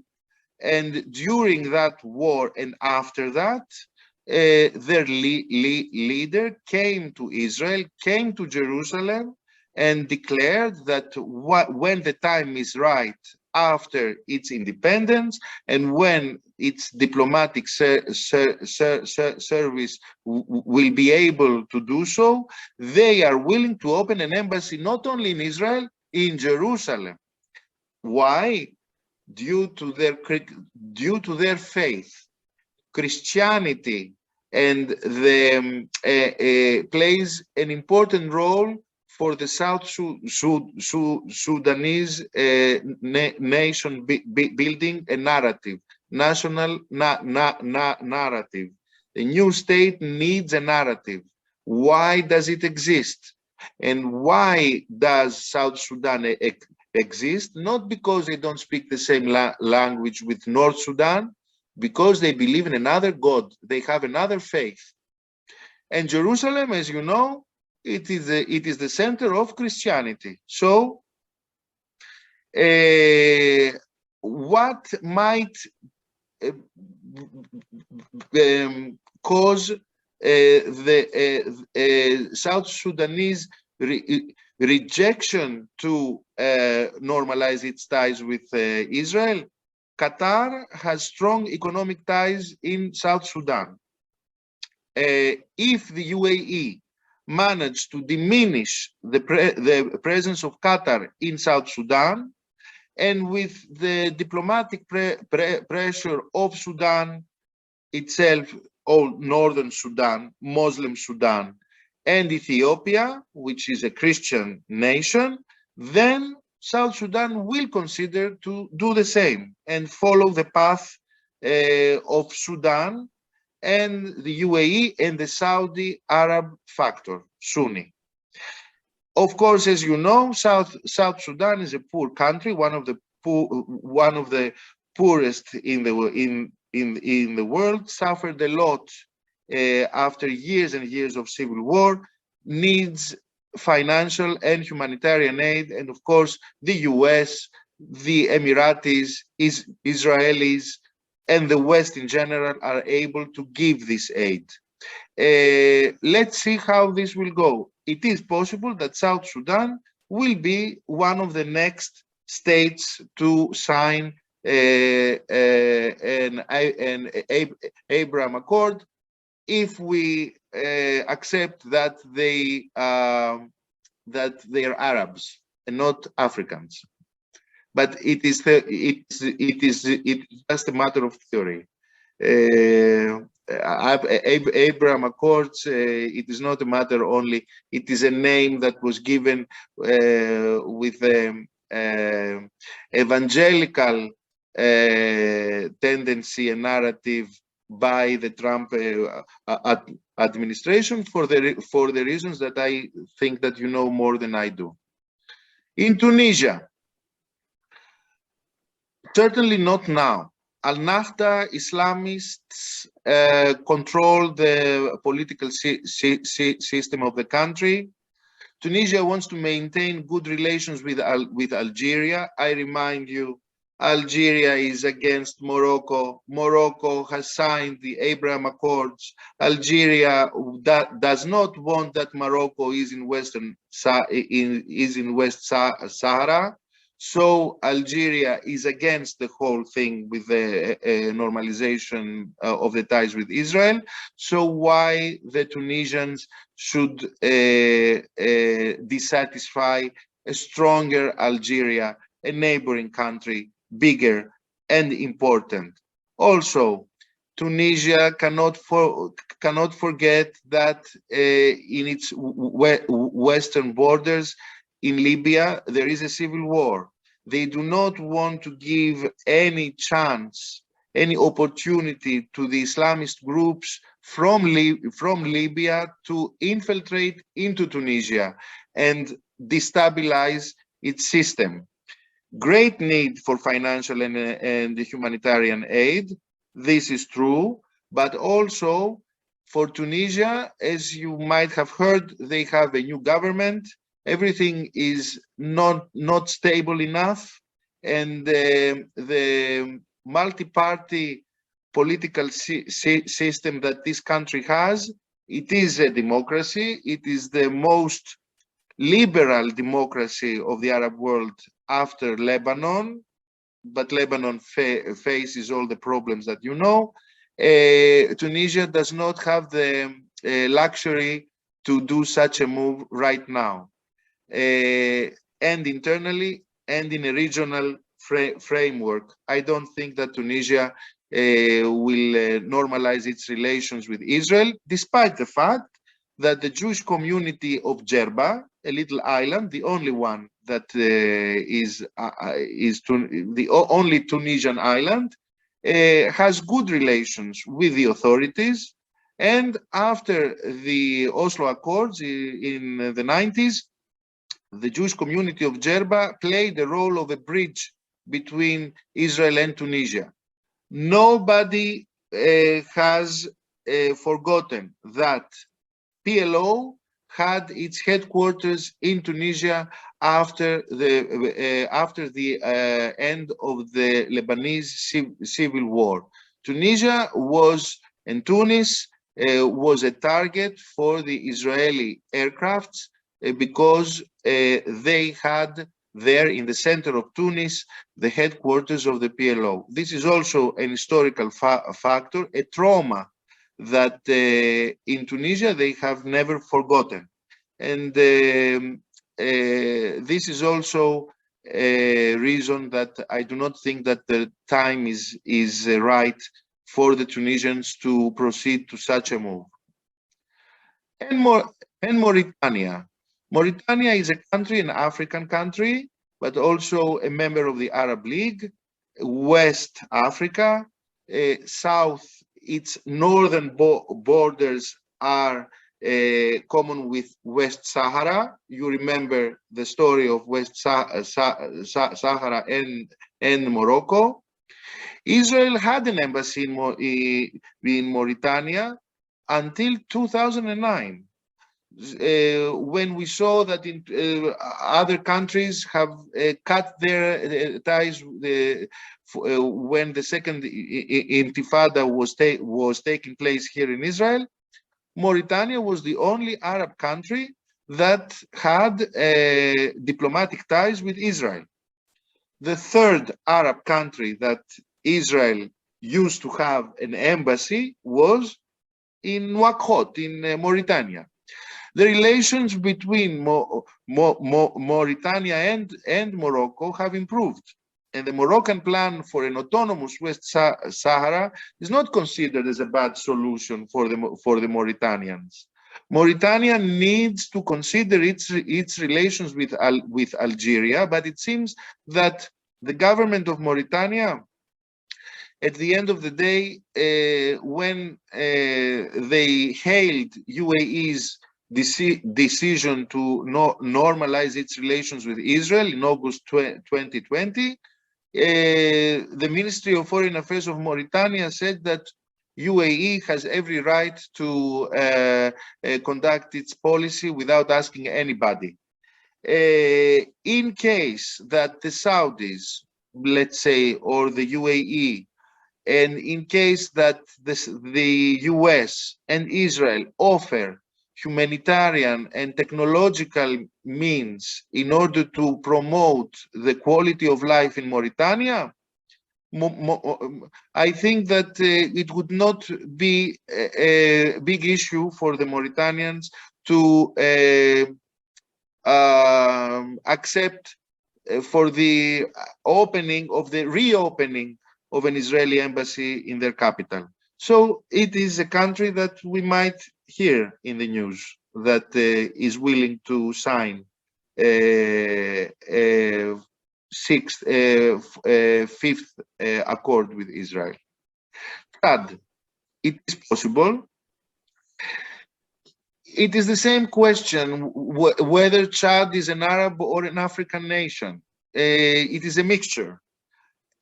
and during that war and after that, their leader came to Israel, came to Jerusalem, and declared that when the time is right after its independence and when its diplomatic service will be able to do so, they are willing to open an embassy not only in Israel, in Jerusalem. Why? Due to their faith. Christianity and plays an important role for the South Sudanese nation building a narrative, national narrative. The new state needs a narrative. Why does it exist? And why does South Sudan exist? Not because they don't speak the same language with North Sudan, because they believe in another God, they have another faith. And Jerusalem, as you know, it is the center of Christianity. So, what might cause the South Sudanese rejection to normalize its ties with Israel? Qatar has strong economic ties in South Sudan. If the UAE managed to diminish the presence of Qatar in South Sudan, and with the diplomatic pressure of Sudan itself, or Northern Sudan, Muslim Sudan, and Ethiopia, which is a Christian nation, then South Sudan will consider to do the same and follow the path of Sudan and the UAE and the Saudi Arab factor, Sunni. Of course, as you know, South Sudan is a poor country, one of the poorest in the world, suffered a lot after years and years of civil war, needs financial and humanitarian aid, and of course the US, the Emiratis, Israelis, and the West in general are able to give this aid. Let's see how this will go. It is possible that South Sudan will be one of the next states to sign an Abraham Accord, if we accept that they are Arabs and not Africans. But it is just a matter of theory. Abraham Accords, it is not a matter only, it is a name that was given with evangelical tendency and narrative by the Trump administration for the reasons that I think that you know more than I do. In Tunisia, certainly not now. Al-Nahda Islamists control the political system of the country. Tunisia wants to maintain good relations with Algeria. I remind you, Algeria is against Morocco. Morocco has signed the Abraham Accords. Algeria does not want that Morocco is in West Sahara. So Algeria is against the whole thing with the normalization of the ties with Israel. So why the Tunisians should dissatisfy a stronger Algeria, a neighboring country, bigger and important? Also, Tunisia cannot forget that in its western borders, in Libya, there is a civil war. They do not want to give any chance, any opportunity to the Islamist groups from Libya to infiltrate into Tunisia and destabilize its system. Great need for financial and humanitarian aid. This is true, but also for Tunisia, as you might have heard, they have a new government. Everything is not stable enough, and the multi-party political system that this country has. It is a democracy. It is the most liberal democracy of the Arab world after Lebanon, but Lebanon faces all the problems that you know. Tunisia does not have the luxury to do such a move right now, and internally and in a regional framework. I don't think that Tunisia will normalize its relations with Israel, despite the fact that the Jewish community of Jerba, a little island, the only one that is the only Tunisian island, has good relations with the authorities. And after the Oslo Accords in the 90s, the Jewish community of Jerba played the role of a bridge between Israel and Tunisia. Nobody has forgotten that PLO had its headquarters in Tunisia after the end of the Lebanese civil war. Tunisia was, and Tunis was a target for the Israeli aircrafts because they had there in the center of Tunis the headquarters of the PLO. This is also an historical factor, a trauma that in Tunisia they have never forgotten. And this is also a reason that I do not think that the time is right for the Tunisians to proceed to such a move. And Mauritania. Mauritania is a country, an African country, but also a member of the Arab League, West Africa, South. Its northern borders are common with West Sahara. You remember the story of West Sahara and Morocco. Israel had an embassy in Mauritania until 2009. When we saw that in other countries have cut their ties when the second Intifada was taking place here in Israel, Mauritania was the only Arab country that had diplomatic ties with Israel. The third Arab country that Israel used to have an embassy was in Nouakchott, in Mauritania. The relations between Mauritania and Morocco have improved. And the Moroccan plan for an autonomous West Sahara is not considered as a bad solution for the Mauritanians. Mauritania needs to consider its relations with Algeria, but it seems that the government of Mauritania, at the end of the day, when they hailed UAE's decision to normalize its relations with Israel in August 2020, the Ministry of Foreign Affairs of Mauritania said that UAE has every right to conduct its policy without asking anybody. In case that the Saudis, let's say, or the UAE, and in case that the US and Israel offer humanitarian and technological means in order to promote the quality of life in Mauritania, I think that it would not be a big issue for the Mauritanians to accept for the reopening of an Israeli embassy in their capital. So it is a country that we might hear in the news that is willing to sign fifth accord with Israel. Chad, it is possible. It is the same question whether Chad is an Arab or an African nation. It is a mixture.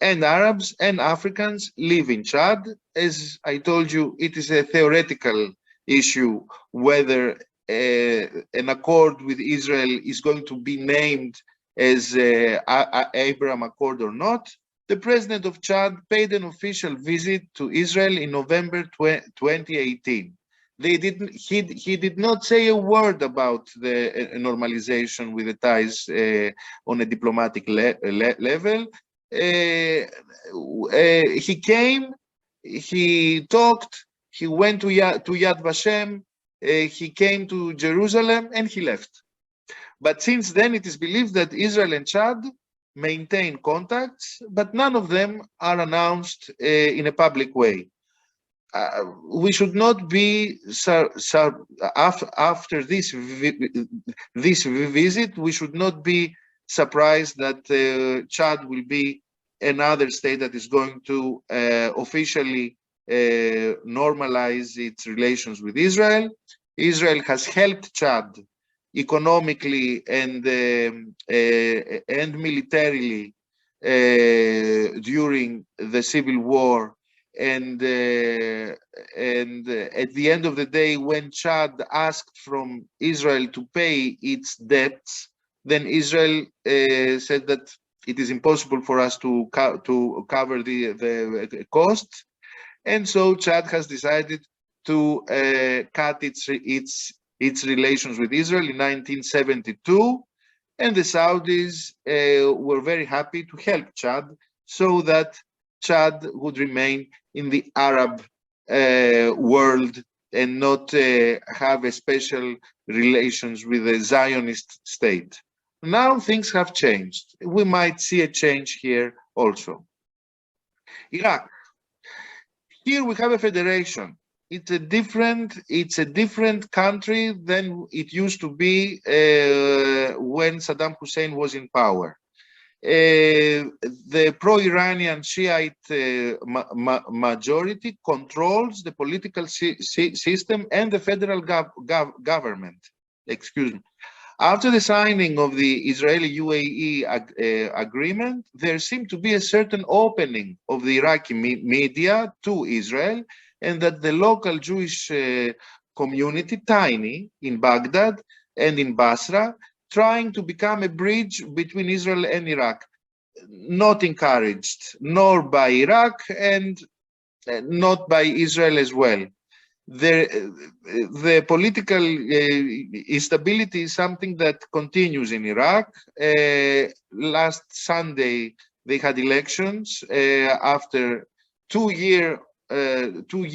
And Arabs and Africans live in Chad. As I told you, it is a theoretical issue whether an accord with Israel is going to be named as Abraham Accord or not. the president of Chad paid an official visit to Israel in November 2018. He did not say a word about the normalization with the ties on a diplomatic level. He came, he talked, he went to Yad Vashem, he came to Jerusalem, and he left. But since then, it is believed that Israel and Chad maintain contacts, but none of them are announced in a public way. We should not be after this visit. We should not be surprised that Chad will be another state that is going to officially normalize its relations with Israel. Israel has helped Chad economically and militarily during the civil war. And at the end of the day, when Chad asked from Israel to pay its debts, then Israel said that it is impossible for us to cover the costs, and so Chad has decided to cut its relations with Israel in 1972, and the Saudis were very happy to help Chad so that Chad would remain in the Arab world and not have a special relations with the Zionist state. Now things have changed. We might see a change here also. Iraq. Here we have a federation. It's a different country than it used to be when Saddam Hussein was in power. The pro-Iranian Shiite majority controls the political system and the federal government. Excuse me. After the signing of the Israeli-UAE agreement, there seemed to be a certain opening of the Iraqi media to Israel, and that the local Jewish community, tiny, in Baghdad and in Basra, trying to become a bridge between Israel and Iraq, not encouraged, nor by Iraq and not by Israel as well. The political instability is something that continues in Iraq. Last Sunday, they had elections after 2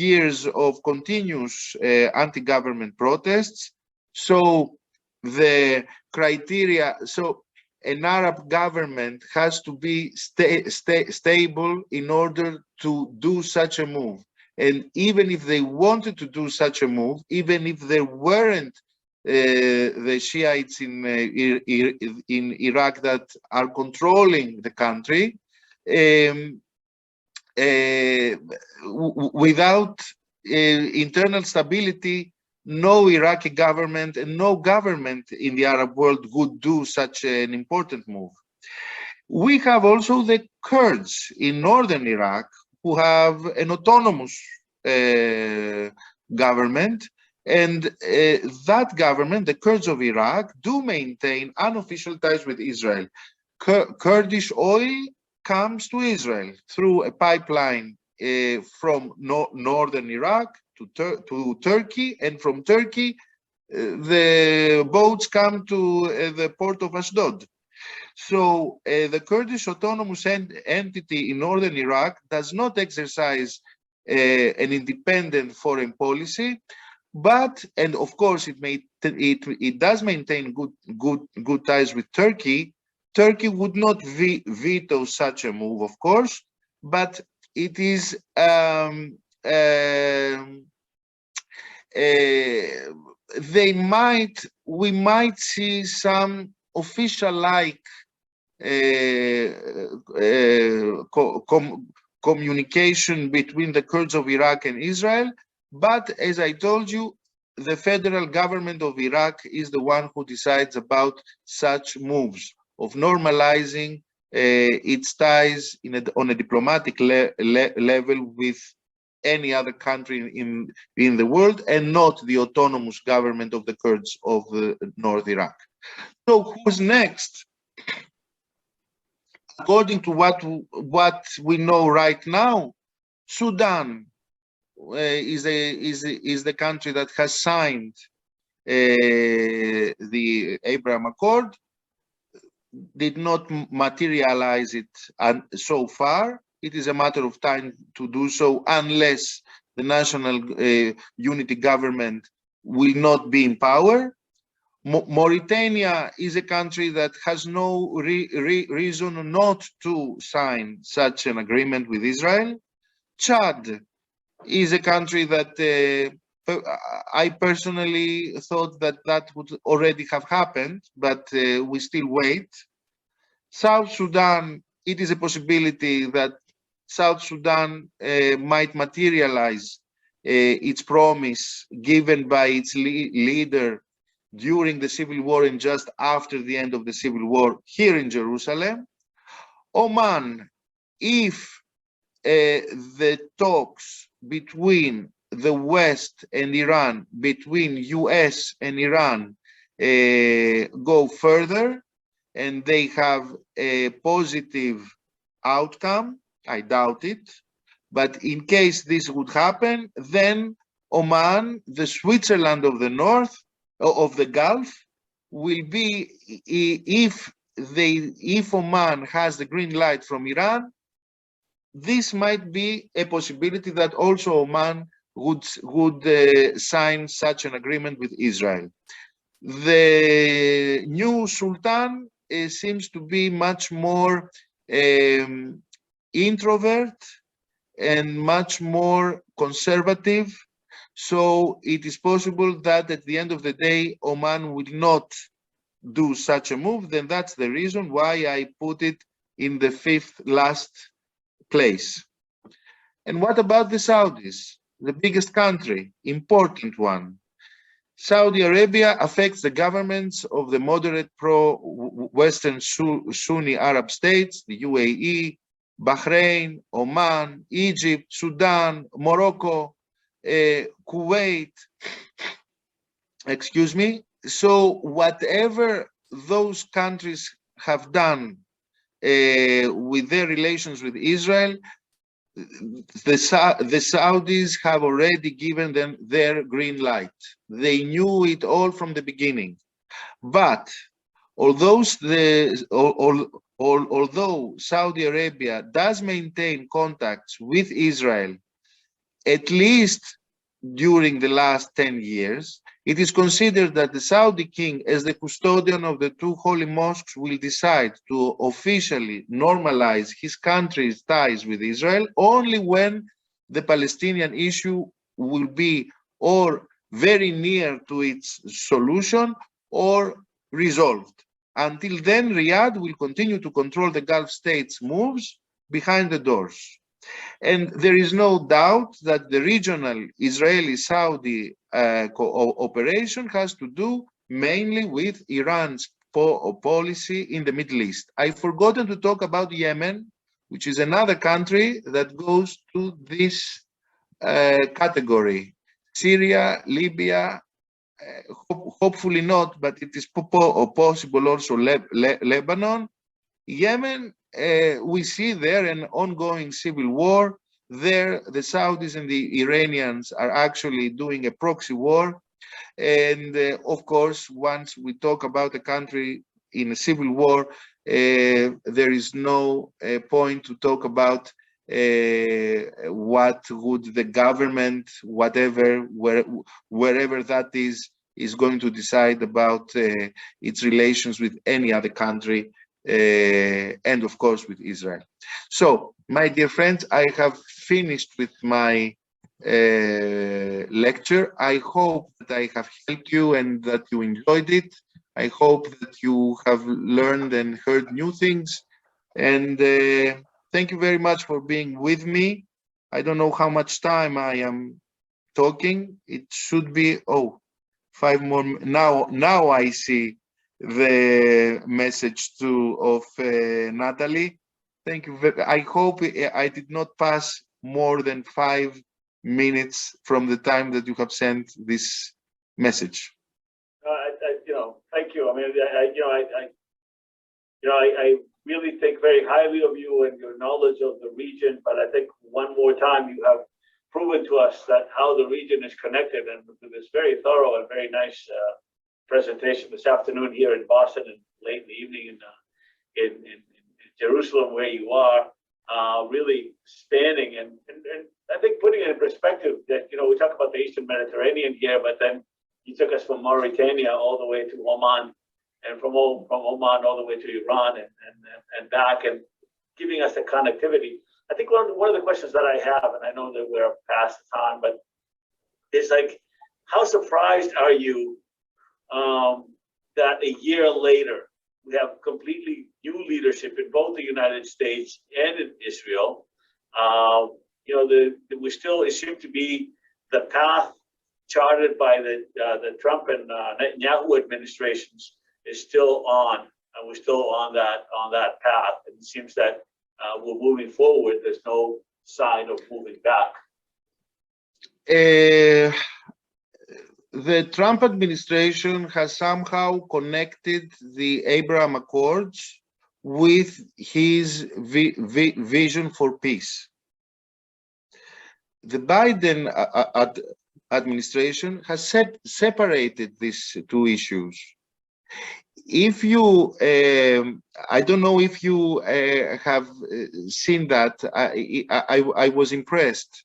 years of continuous anti-government protests. So the criteria, so an Arab government has to be stable in order to do such a move. And even if they wanted to do such a move, even if there weren't the Shiites in Iraq that are controlling the country, without internal stability, no Iraqi government and no government in the Arab world would do such an important move. We have also the Kurds in northern Iraq who have an autonomous government, and that government, the Kurds of Iraq, do maintain unofficial ties with Israel. Kurdish oil comes to Israel through a pipeline from northern Iraq to Turkey, and from Turkey the boats come to the port of Ashdod. So the Kurdish autonomous entity in northern Iraq does not exercise an independent foreign policy, but, and of course it does maintain good ties with Turkey. Turkey would not veto such a move, of course, but it is we might see some official-like communication between the Kurds of Iraq and Israel, but as I told you, the federal government of Iraq is the one who decides about such moves of normalizing its ties on a diplomatic level with any other country in the world, and not the autonomous government of the Kurds of North Iraq. So who's next according to what we know right now, Sudan is the country that has signed the Abraham Accord, did not materialize it so far. It is a matter of time to do so, unless the national unity government will not be in power. Mauritania is a country that has no reason not to sign such an agreement with Israel. Chad is a country that I personally thought that would already have happened, but we still wait. South Sudan, it is a possibility that South Sudan might materialize its promise given by its leader during the civil war and just after the end of the civil war here in Jerusalem. Oman, if the talks between the West and Iran, between US and Iran, go further and they have a positive outcome, I doubt it, but in case this would happen, then Oman, the Switzerland of the North, of the Gulf, will be, if Oman has the green light from Iran, this might be a possibility that also Oman would sign such an agreement with Israel. The new Sultan seems to be much more introvert and much more conservative. So it is possible that at the end of the day, Oman will not do such a move. Then that's the reason why I put it in the fifth last place. And what about the Saudis, the biggest country, important one? Saudi Arabia affects the governments of the moderate pro-Western Sunni Arab states, the UAE, Bahrain, Oman, Egypt, Sudan, Morocco, Kuwait, excuse me. So whatever those countries have done with their relations with Israel, the Saudis have already given them their green light. They knew it all from the beginning. But although Saudi Arabia does maintain contacts with Israel, at least during the last 10 years, it is considered that the Saudi king, as the custodian of the two holy mosques, will decide to officially normalize his country's ties with Israel only when the Palestinian issue will be or very near to its solution or resolved. Until then, Riyadh will continue to control the Gulf states' moves behind the doors. And there is no doubt that the regional Israeli-Saudi cooperation has to do mainly with Iran's policy in the Middle East. I've forgotten to talk about Yemen, which is another country that goes to this category. Syria, Libya, hopefully not, but it is possible also Lebanon. Yemen, we see there an ongoing civil war. There, the Saudis and the Iranians are actually doing a proxy war. And of course, once we talk about a country in a civil war, there is no point to talk about what would the government, wherever that is going to decide about its relations with any other country, and of course with Israel. So, my dear friends, I have finished with my lecture. I hope that I have helped you and that you enjoyed it. I hope that you have learned and heard new things. And thank you very much for being with me. I don't know how much time I am talking. It should be, 5 more. Now I see the message too of Natalie. Thank you. I hope I did not pass more than 5 minutes from the time that you have sent this message. Thank you. I mean, I really think very highly of you and your knowledge of the region, but I think one more time you have proven to us that how the region is connected, and with this very thorough and very nice presentation this afternoon here in Boston and late in the evening in Jerusalem, where you are, really spanning and I think putting it in perspective that, we talk about the Eastern Mediterranean here, but then you took us from Mauritania all the way to Oman, and from Oman all the way to Iran and back, and giving us the connectivity. I think one of the questions that I have, and I know that we're past the time, but is like, how surprised are you that a year later we have completely new leadership in both the United States and in Israel? It seemed to be the path charted by the Trump and Netanyahu administrations is still on, and we're still on that path. And it seems that we're moving forward. There's no sign of moving back. The Trump administration has somehow connected the Abraham Accords with his vision for peace. The Biden administration has separated these two issues. If you, I don't know if you have seen that, I was impressed.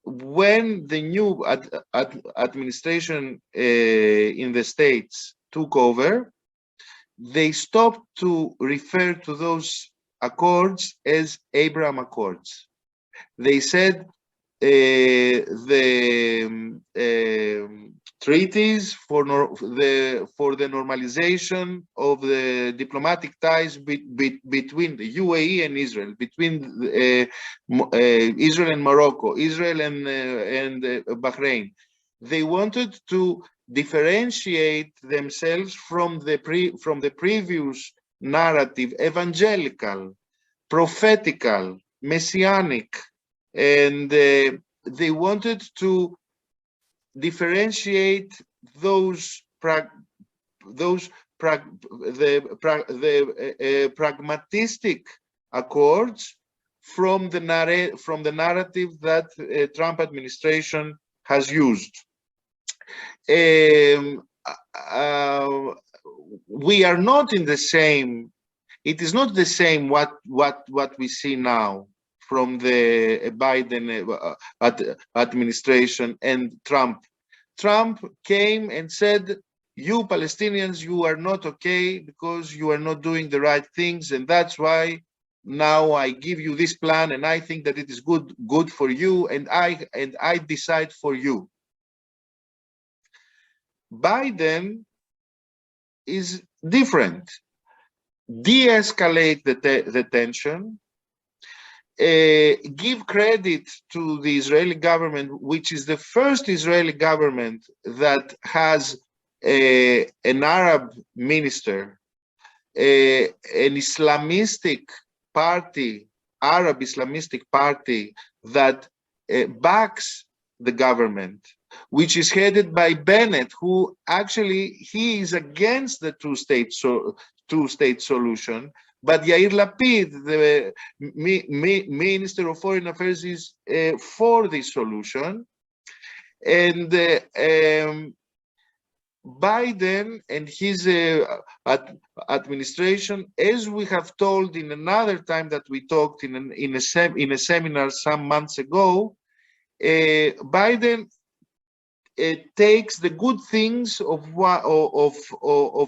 When the new administration in the States took over, they stopped to refer to those accords as Abraham Accords. They said the treaties for the normalization of the diplomatic ties between the UAE and Israel, between Israel and Morocco, Israel and Bahrain. They wanted to differentiate themselves from the previous narrative, evangelical, prophetical, messianic, and they wanted to differentiate those pragmatistic accords from the narrative that Trump administration has used. We are not in the same. It is not the same what we see now from the Biden administration and Trump. Trump came and said, you Palestinians, you are not okay because you are not doing the right things, and that's why now I give you this plan, and I think that it is good for you, and I decide for you. Biden is different. De-escalate the tension, give credit to the Israeli government, which is the first Israeli government that has an Arab minister, an Islamistic party, Arab Islamistic party that backs the government, which is headed by Bennett, who actually he is against the two-state solution. But Yair Lapid, the Minister of Foreign Affairs, is for this solution. And Biden and his administration, as we have told in another time that we talked in a seminar some months ago, Biden takes the good things of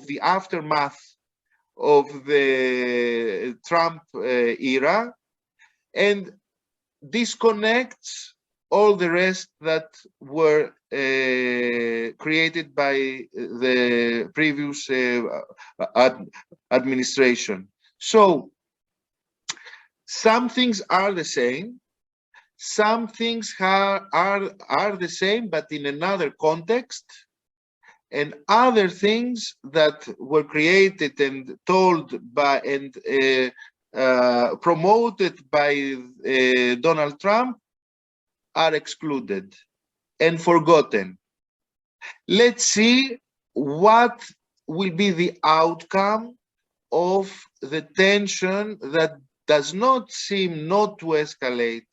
the aftermath of the Trump era and disconnects all the rest that were created by the previous administration. So some things are the same, some things are the same, but in another context, and other things that were created and told by and promoted by Donald Trump are excluded and forgotten. Let's see what will be the outcome of the tension that does not seem not to escalate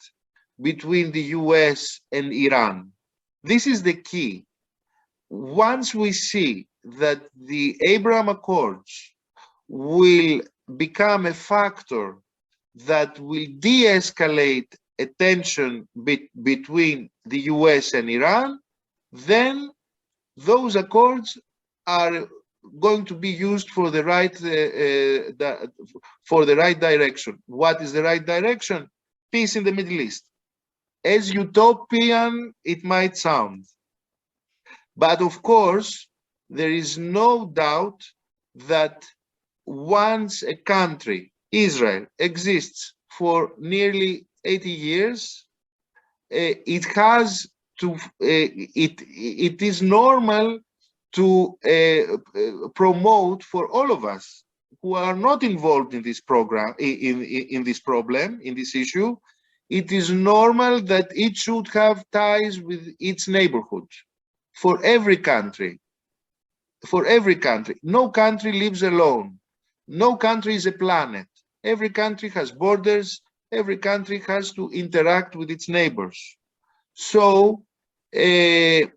between the US and Iran. This is the key. Once we see that the Abraham Accords will become a factor that will de-escalate a tension between the US and Iran, then those accords are going to be used for the right direction. What is the right direction? Peace in the Middle East. As utopian it might sound, but of course there is no doubt that once a country, Israel, exists for nearly 80 years, it has to it is normal to promote for all of us who are not involved in this program, in this problem, in this issue. It is normal that it should have ties with its neighborhood. For every country, no country lives alone. No country is a planet. Every country has borders. Every country has to interact with its neighbors. So it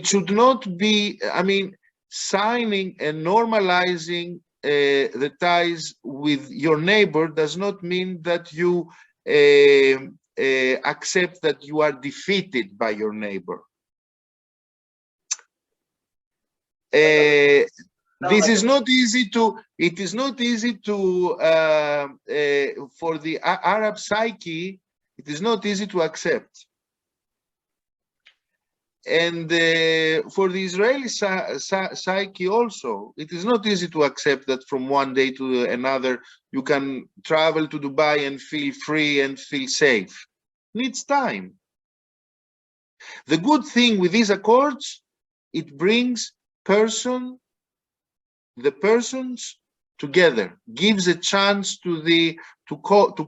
should not be, I mean, signing and normalizing the ties with your neighbor does not mean that you accept that you are defeated by your neighbor. This is not easy to, it is not easy to, for the Arab psyche, it is not easy to accept. And for the Israeli psyche also, it is not easy to accept that from one day to another, you can travel to Dubai and feel free and feel safe. It needs time. The good thing with these accords, it brings the persons together, gives a chance to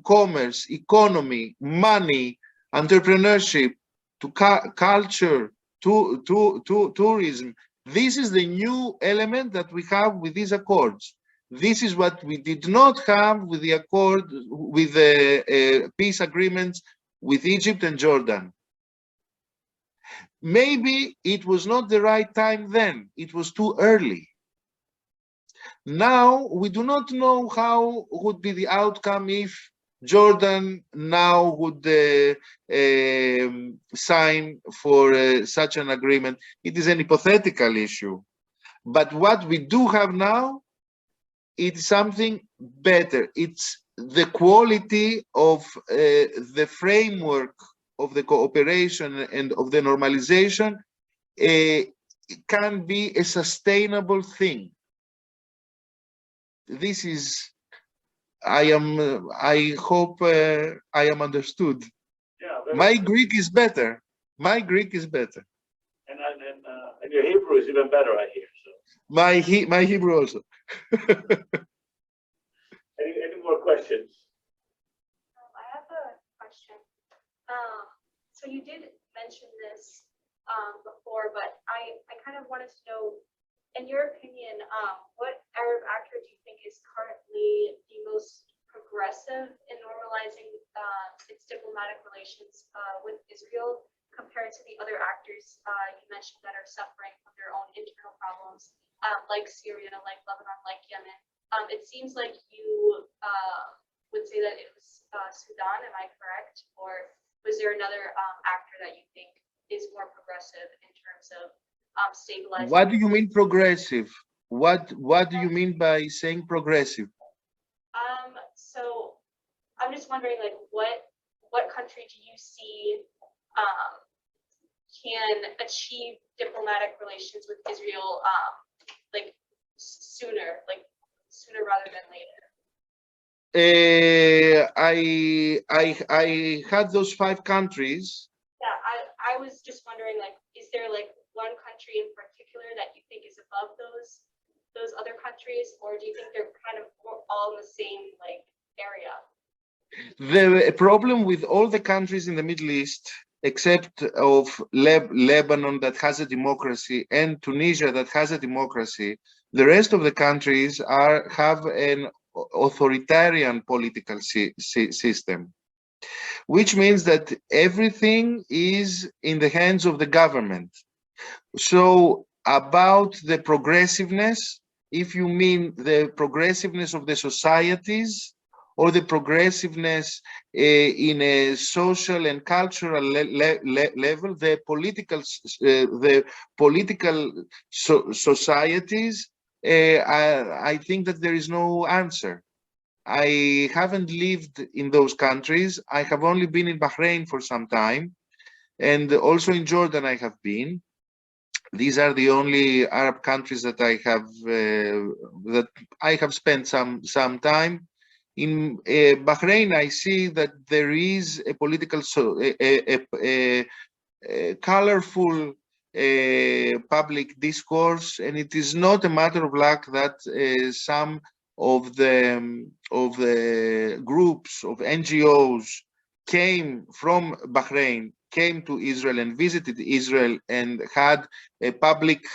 commerce, economy, money, entrepreneurship, to culture, to tourism. This is the new element that we have with these accords. This is what we did not have with the accord, with the peace agreements with Egypt and Jordan. Maybe it was not the right time then. It was too early. Now we do not know how would be the outcome if Jordan now would sign for such an agreement. It is an hypothetical issue. But what we do have now, it's something better. It's the quality of the framework of the cooperation and of the normalization can be a sustainable thing. This is, I hope I am understood. Yeah, my Greek is better. My Greek is better. And your Hebrew is even better, I hear. So. My Hebrew also. Any more questions? I have a question. So you did mention this before, but I kind of wanted to know, in your opinion, what Arab actor do you think is currently the most progressive in normalizing its diplomatic relations with Israel compared to the other actors you mentioned that are suffering from their own internal problems, like Syria, like Lebanon, like Yemen? It seems like you would say that it was Sudan, am I correct? Or was there another actor that you think is more progressive in terms of stabilizing? What do you mean progressive? What do you mean by saying progressive? So I'm just wondering, like, what country do you see can achieve diplomatic relations with Israel like sooner rather than later? I had those 5 countries. Yeah, I was just wondering, like, is there like one country in particular that you think is above those other countries, or do you think they're kind of all in the same like area? The problem with all the countries in the Middle East, except of Lebanon that has a democracy and Tunisia that has a democracy, The rest of the countries have an authoritarian political system, which means that everything is in the hands of the government. So about the progressiveness, if you mean the progressiveness of the societies or the progressiveness in a social and cultural level, the political societies, I think that there is no answer. I haven't lived in those countries. I have only been in Bahrain for some time, and also in Jordan I have been. These are the only Arab countries that I have spent some time. In Bahrain, I see that there is a political, a colorful public discourse, and it is not a matter of luck that some of the groups of NGOs came from Bahrain, came to Israel and visited Israel and had a public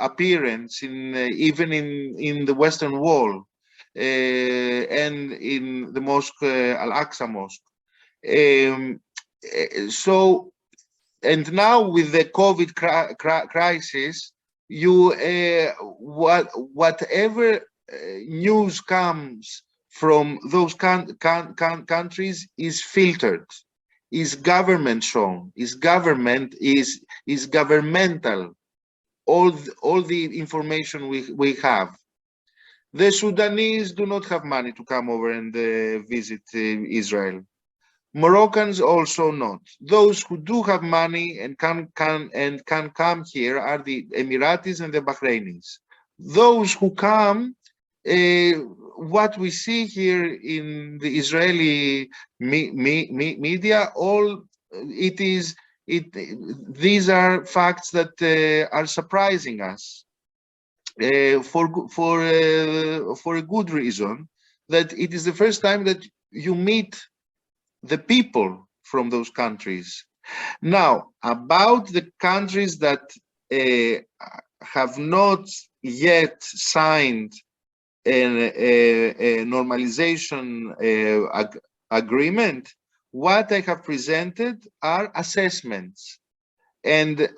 appearance in even in the Western Wall and in the mosque Al-Aqsa Mosque. So, and now with the COVID crisis, you whatever news comes from those countries is filtered, is government shown, is governmental. All the information we have. The Sudanese do not have money to come over and visit Israel. Moroccans also not. Those who do have money and can come here are the Emiratis and the Bahrainis. Those who come, what we see here in the Israeli media, these are facts that are surprising us for a good reason, that it is the first time that you meet the people from those countries. Now, about the countries that have not yet signed a normalization agreement, what I have presented are assessments. And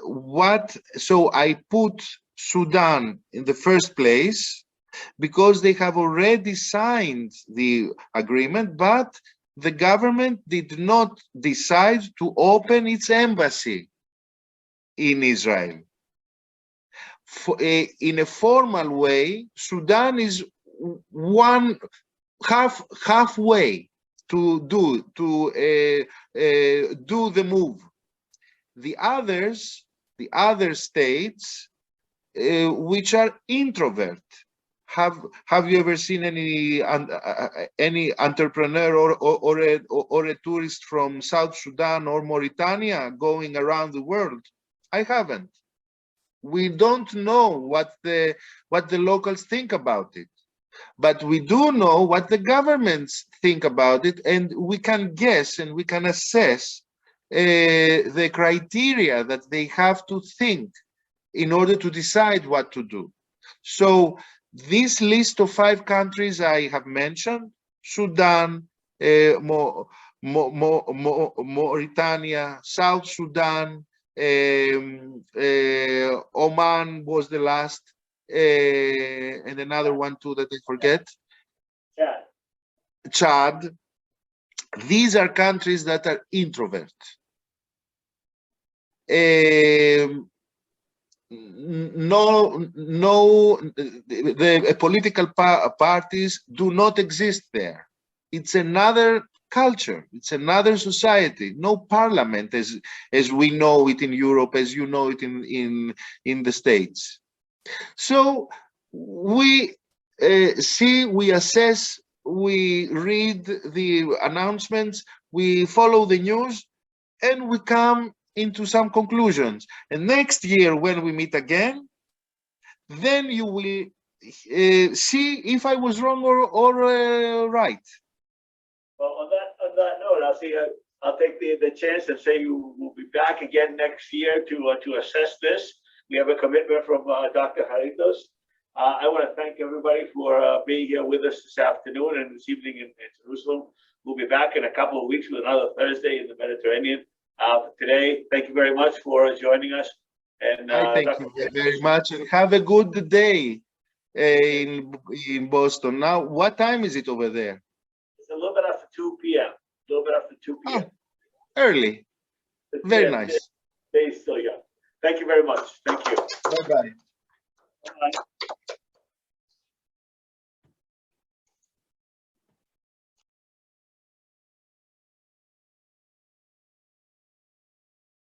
so I put Sudan in the first place because they have already signed the agreement, but the government did not decide to open its embassy in Israel. In a formal way, Sudan is halfway to do the move. The other states, which are introvert. Have you ever seen any entrepreneur or a tourist from South Sudan or Mauritania going around the world? I haven't. We don't know what the locals think about it, but we do know what the governments think about it, and we can guess and we can assess the criteria that they have to think in order to decide what to do. So this list of 5 countries I have mentioned, Sudan, Mauritania, South Sudan, Oman was the last, and another one too that I forget. Chad. These are countries that are introvert. The political parties do not exist there. It's another culture. It's another society. No parliament as we know it in Europe, as you know it in the States. So we see, we assess, we read the announcements, we follow the news, and we come into some conclusions. And next year, when we meet again, then you will see if I was wrong or right. Well, on that note, I'll take the chance and say you will be back again next year to assess this. We have a commitment from Dr. Haritos. I want to thank everybody for being here with us this afternoon and this evening in Jerusalem. We'll be back in a couple of weeks with another Thursday in the Mediterranean. Today, thank you very much for joining us. And I thank you very much, and have a good day in Boston. Now, what time is it over there? It's a little bit after 2 p.m. A little bit after 2 p.m. Early. Very nice. Day is still young. Thank you very much. Thank you. Bye-bye. Bye.